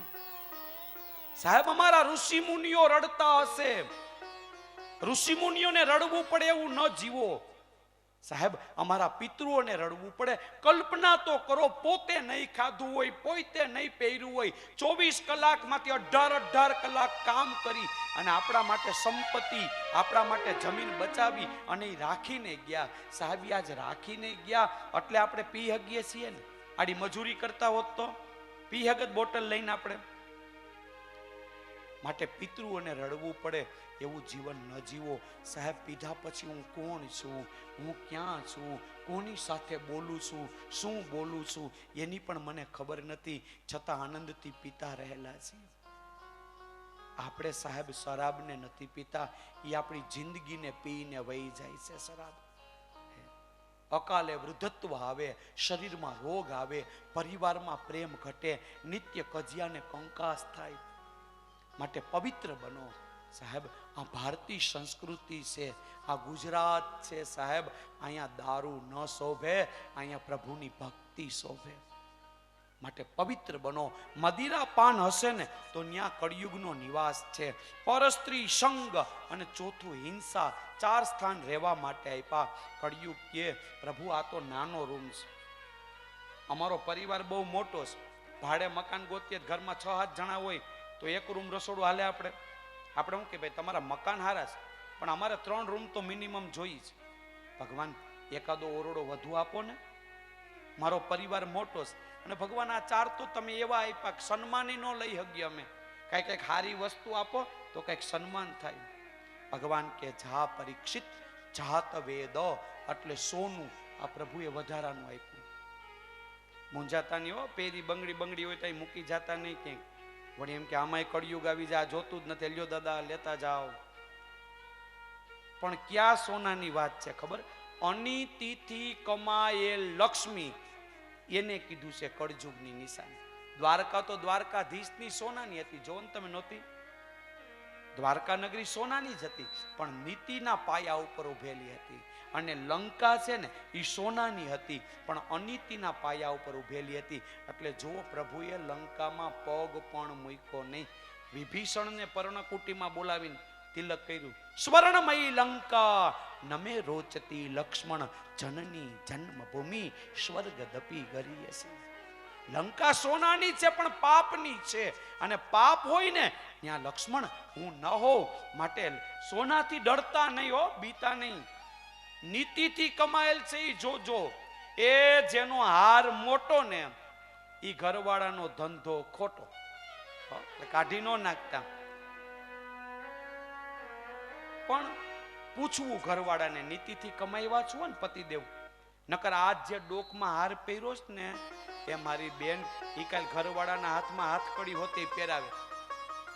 [SPEAKER 1] સાહેબ. અમારા ઋષિ મુનિઓ રડતા હશે. ઋષિ મુનિઓને રડવું પડે એવું ન જીવો. સાહેબ અમારા પિતૃઓને રડવું પડે. કલ્પના તો કરો, પોતે નહીં ખાધું હોય, પોતે નહીં પહેર્યું હોય, 24 કલાકમાંથી 18 કલાક કામ કરી અને આપણા માટે સંપત્તિ, આપણા માટે જમીન બચાવી અને ઈ રાખીને ગયા. સાહેબ આજ રાખીને ગયા એટલે આપણે પી હગીએ છીએ ને. આડી મજૂરી કરતા હોત તો પી હગત બોટલ લઈને આપણે. માટે પિતૃઓને રડવું પડે એવું જીવન ન જીવો. સાહેબ પીધા પછી હું કોણ છું, હું ક્યાં છું, કોની સાથે બોલું છું, શું બોલું છું એની પણ મને ખબર નથી, છતાં આનંદથી પીતા રહેલા છે. આપણે સાહેબ શરાબને નથી પીતા, એ આપણી જિંદગીને પીને વહી જાય છે શરાબ. અકાલે વૃદ્ધત્વ આવે, શરીરમાં રોગ આવે, પરિવારમાં પ્રેમ ઘટે, નિત્ય કજિયાને કંકાસ થાય. માટે પવિત્ર બનો સાહેબ. આ ભારતીય સંસ્કૃતિ છે, આ ગુજરાત છે સાહેબ. અહીંયા દારૂ ન શોભે, અહીંયા પ્રભુની ભક્તિ શોભે. માટે પવિત્ર બનો. મદિરા પાન હશે ને તો ત્યાં કળિયુગનો નિવાસ છે. પરસ્ત્રી સંગ અને ચોથું હિંસા, 4 સ્થાન રહેવા માટે આપ્યા. કળિયુગ કે પ્રભુ આ તો નાનો રૂમ છે, અમારો પરિવાર બહુ મોટો છે, ભાડે મકાન ગોતીએ, ઘરમાં 6-7 જણા હોય તો 1 રૂમ રસોડું હાલે. આપણે શું કે ભાઈ તમારા મકાન હારા છે પણ અમારે 3 રૂમ તો મિનિમમ જોઈએ છે. ભગવાન એકાદો ઓરડો વધુ આપો ને, મારો પરિવાર મોટો છે અને ભગવાન આ 4 તો તમે એવા આપ્યા સન્માની ન લઈ હગીએ અમે. કંઈક સારી વસ્તુ આપો તો કંઈક સન્માન થાય. ભગવાન કે જા પરીક્ષિત જાત વેદ, એટલે સોનું આ પ્રભુએ વધારાનું આપ્યું. મૂંઝાતા નહીં હો, પેરી બંગડી હોય તો મૂકી જાતા નહીં ક્યાંક. વળી એમ કે આમાંય કળિયુગ આવી જાય, જોતું જ નથી, લ્યો દાદા લેતા જાઓ. પણ ક્યાં સોનાની વાત છે ખબર? અનિતિથી કમાયેલ લક્ષ્મી એને કીધું છે કળયુગની નિશાની. દ્વારકા તો દ્વારકાધીશની સોનાની હતી, જો ને તમે નહોતી? દ્વારકા નગરી સોનાની જ હતી પણ નીતિના પાયા ઉપર ઉભેલી હતી. અને લંકા છે ને એ સોનાની હતી પણ અનીતિના પાયા ઉપર ઉભેલી હતી. એટલે જુઓ પ્રભુએ લંકામાં પગ પણ મૂક્યો નહીં. વિભીષણને પર્ણકુટીમાં બોલાવીને તિલક કર્યું. સ્વર્ણમયી લંકા નમે રોચતી લક્ષ્મણ, જનની જન્મભૂમિ સ્વર્ગદપી ગરીયસી. લંકા સોનાની છે પણ પાપની છે, અને પાપ હોય ને ત્યાં લક્ષ્મણ હું ન હોઉં. માટે સોનાથી ડરતા નહીં હો, બીતા નહીં. નીતિથી કમાયેલ છે એ જોજો. એ જેનો હાર મોટો ને એ ઘરવાળાનો ધંધો ખોટો. કાઢી ન નાખતા પણ પૂછવું ઘરવાળાને, નીતિથી કમાવ્યા છો ને પતિદેવ? નકર આજ જે ડોકમાં હાર પહેર્યો છે ને એ મારી બેન એ કાલ ઘરવાળાના હાથમાં હાથકડી હોતી પહેરાવે.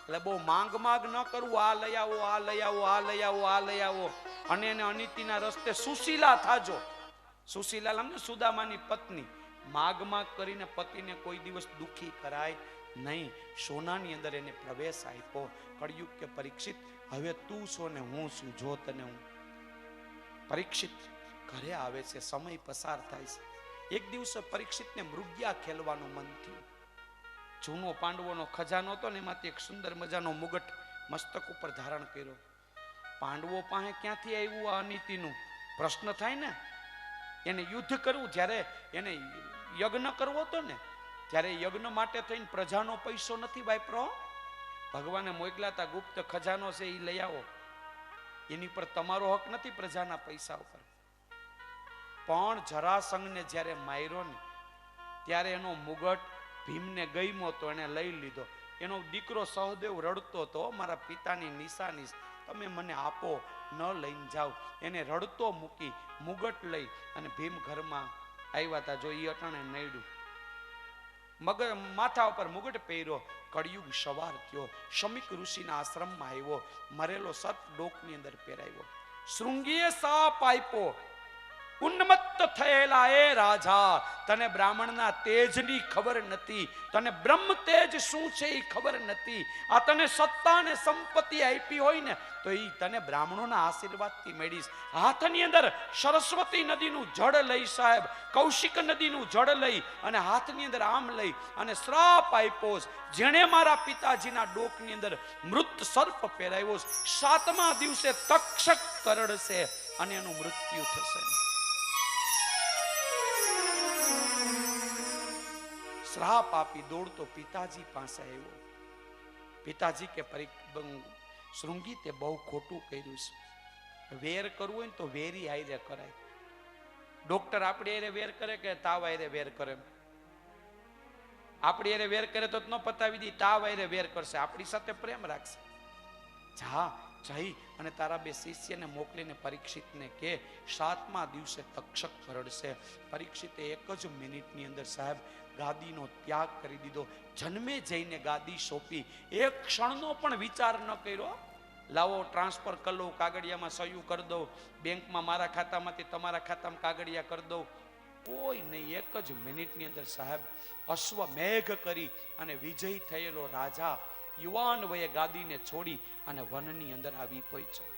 [SPEAKER 1] એટલે બહુ માંગ ન કરવું, આ લઈ આવો, આ લઈ આવો, આ લઈ આવો, આ લઈ આવો. અને એને અનિતિના રસ્તે સુશીલા થાજો. સુશીલા ને સુદામાની પત્ની. માગ કરીને પતિને કોઈ દિવસ દુખી કરાય નહીં. સોનાની અંદર એને પ્રવેશ આપ્યો. કળિયુગ કે પરીક્ષિત હવે તું છો ને હું છું, જો તને હું. પરીક્ષિત ઘરે આવે છે, સમય પસાર થાય છે. એક દિવસે પરીક્ષિતને મૃગ્યા ખેલવાનું મન થયું. જૂનો પાંડવોનો ખજાનો હતો ને એમાંથી એક સુંદર મજાનો મુગટ મસ્તક ઉપર ધારણ કર્યો. પાંડવો પાસે ક્યાંથી આવ્યું આ અનીતિનું પ્રશ્ન થાય ને. એને યુદ્ધ કરવું, જ્યારે એને યજ્ઞ કરવો હતો ને ત્યારે યજ્ઞ માટે થઈને પ્રજાનો પૈસો નથી વાપરો. ભગવાને મોકલા હતા ગુપ્ત ખજાનો છે એ લઈ આવો. એની પર તમારો હક નથી પ્રજાના પૈસા ઉપર. પણ જરાસંઘને જ્યારે માર્યો ને ત્યારે એનો મુગટ ભીમને ગમ્યો તો એને લઈ લીધો. એનો દીકરો સહદેવ રડતો હતો, મારા પિતાની નિશાની તમે મને આપો, ન લઈને જાઓ. એને રડતો મૂકી મુગટ લઈ અને ભીમ ઘરમાં આવ્યા હતા. જો એ અટાણે નડ્યું, માથા ઉપર મુગટ પહેર્યો. કળિયુગ સવાર થયો. શમિક ઋષિના આશ્રમમાં આવ્યો. મરેલો સત ડોકની અંદર પહેરાવ્યો. શૃંગીએ સાપ આપ્યો. ઉન્મત્ત થયેલા એ રાજા, તને બ્રાહ્મણના તેજની ખબર નથી, તને બ્રહ્મ તેજ શું છે એ ખબર નથી. આ તને સત્તા અને સંપત્તિ આપી હોય ને તો એ તને બ્રાહ્મણોના આશીર્વાદથી મેળવીશ. હાથની અંદર સરસ્વતી નદીનું જળ લઈ સાહેબ, કૌશિક નદીનું જળ લઈ અને હાથની અંદર આમ લઈ અને શ્રાપ આપ્યો. જેણે મારા પિતાજીના ડોકની અંદર મૃત સર્પ પહેરાવ્યો, 7મા દિવસે તક્ષક કરડશે અને એનું મૃત્યુ થશે. શ્રાપ આપી દોડતો પિતાજી પાસે આવ્યો. પિતાજી કે શૃંગી તે બહુ ખોટું કર્યું છે. વેર કરવું હોય ને તો વેરી આયરે કરાય. ડોક્ટર આપણી આયરે વેર કરે કે તાવ આયરે વેર કરે? આપણી આયરે વેર કરે તો ન પતાવી દી, તાવ આયરે વેર કરશે, આપણી સાથે પ્રેમ રાખશે. જા જઈ અને તારા બે શિષ્યને મોકલીને પરીક્ષિતને કે 7મા દિવસે તક્ષક કરડશે. પરીક્ષિતે એક જ મિનિટની અંદર સાહેબ ગાદીનો ત્યાગ કરી દીધો. જન્મે જઈને ગાદી સોંપી. એક ક્ષણનો પણ વિચાર ન કર્યો. લાવો ટ્રાન્સફર કરી લઉં, કાગળિયામાં સહયું કરી દઉં, બેંકમાં મારા ખાતામાંથી તમારા ખાતામાં કાગળિયા કરી દઉં, કોઈ નહીં. એક જ મિનિટની અંદર સાહેબ અશ્વમેઘ કરી અને વિજય થયેલો રાજા યુવાન વયે ગાદીને છોડી અને વનની અંદર આવી પહોંચ્યો.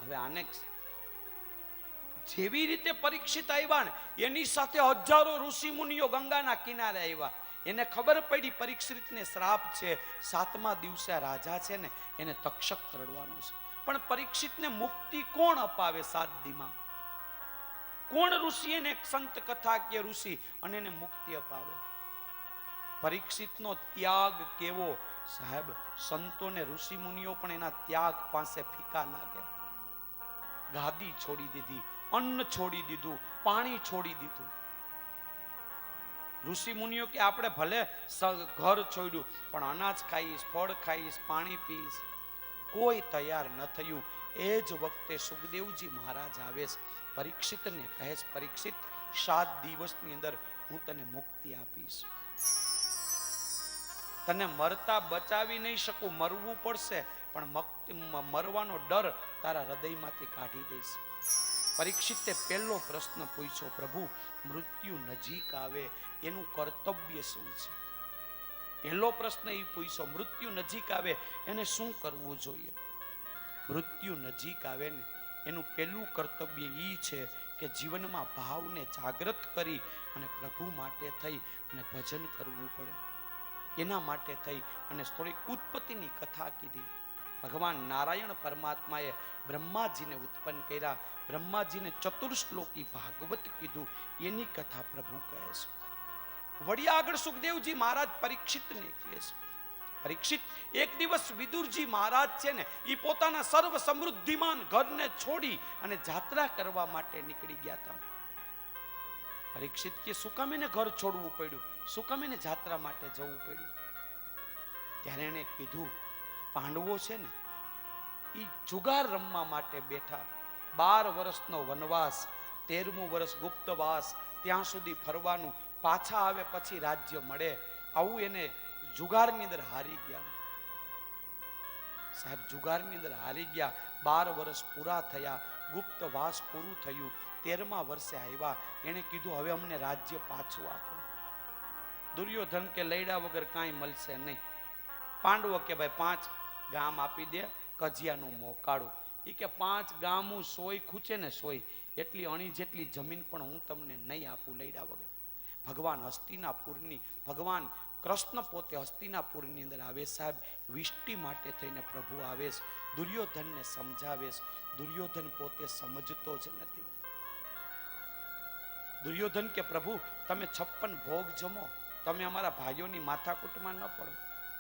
[SPEAKER 1] હવે આને જેવી રીતે પરીક્ષિત આવ્યા ને એની સાથે હજારો ઋષિ મુનિઓ ગંગાના કિનારે આવ્યા. એને ખબર પડી પરીક્ષિતને શ્રાપ છે, 7મા દિવસે રાજા છે ને એને તક્ષક કરડવાનો છે. પણ પરીક્ષિતને મુક્તિ કોણ અપાવે? 7 દીમાં કોણ ઋષિ એને સંત કથા કે ઋષિ અને એને મુક્તિ અપાવે? પરીક્ષિતનો ત્યાગ કેવો સાહેબ! સંતોને ઋષિ મુનિઓ પણ એના ત્યાગ પાસે ફીકા લાગે. ગાદી છોડી દીધી, અન્ન છોડી દીધું, પાણી છોડી દીધું. ઋષિ મુનિઓ કે આપણે ભલે ઘર છોડ્યું પણ અનાજ ખાઈશ, ફળ ખાઈશ, પાણી પીશ. કોઈ તૈયાર ન થયું. એ જ વખતે સુખદેવજી મહારાજ આવે છે. પરીક્ષિતને કહે છે, પરીક્ષિત 7 દિવસની અંદર હું તને મુક્તિ આપીશ. તને મરતા બચાવી નહીં શકું, મરવું પડશે, પણ મરવાનો ડર તારા હૃદયમાંથી કાઢી દઈશ. પરીક્ષિતે પહેલો પ્રશ્ન પૂછ્યો, પ્રભુ મૃત્યુ નજીક આવે એનું કર્તવ્ય શું છે? પહેલો પ્રશ્ન એ પૂછ્યો, મૃત્યુ નજીક આવે એને શું કરવું જોઈએ? મૃત્યુ નજીક આવે ને એનું પહેલું કર્તવ્ય એ છે કે જીવનમાં ભાવને જાગૃત કરી અને પ્રભુ માટે થઈ અને ભજન કરવું પડે. એના માટે થઈ અને થોડી ઉત્પત્તિની કથા કીધી. ભગવાન નારાયણ પરમાત્માએ બ્રહ્માજીને ઉત્પન્ન કર્યા. બ્રહ્માજીને ચતુર્શ્લોકી ભાગવત કીધું. એની કથા પ્રભુ કહે છે. વળી આગળ સુખદેવજી મહારાજ પરીક્ષિતને કહે છે, પરીક્ષિત એક દિવસ વિદુરજી મહારાજ છે ને એ પોતાના સર્વ સમૃદ્ધિમાન ઘરને છોડી અને જાત્રા કરવા માટે નીકળી ગયા હતા. પરીક્ષિત કે શું કામ એને ઘર છોડવું પડ્યું, શું કામ એને જાત્રા માટે જવું પડ્યું? ત્યારે એને કીધું, પાંડવો છે ને એ જુગાર રમવા માટે બેઠા. 12 વર્ષનો વનવાસ, 13મું વર્ષ ગુપ્તવાસ, ત્યાં સુધી ફરવાનું, પાછા આવે પછી રાજ્ય મળે, આવું એને જુગારની અંદર હારી ગયા. સાહેબ જુગારની અંદર હારી ગયા. 12 વર્ષ પૂરા થયા, ગુપ્તવાસ પૂરું થયું, 13મા વર્ષે આવ્યા. એને કીધું હવે અમને રાજ્ય પાછું આપો. દુર્યોધન કે લૈડા વગર કાંઈ મળશે નહીં. પાંડવો કે ભાઈ 5 ગામ આપી દે, કજિયાનું મોકાળું. એ કે 5 ગામું 100 ખૂચે ને 100 એટલી અણી જેટલી જમીન પણ હું તમને નહીં આપું લૈડા વગર. ભગવાન હસ્તિનાપુરની, ભગવાન કૃષ્ણ પોતે હસ્તિનાપુરની અંદર આવે સાહેબ. વિષ્ટિ માટે થઈને પ્રભુ આવે. દુર્યોધનને સમજાવે. દુર્યોધન પોતે સમજતો જ નથી. દુર્યોધન કે પ્રભુ તમે 56 ભોગ જમો, તમે અમારા ભાઈઓની માથાકૂટમાં ન પડો.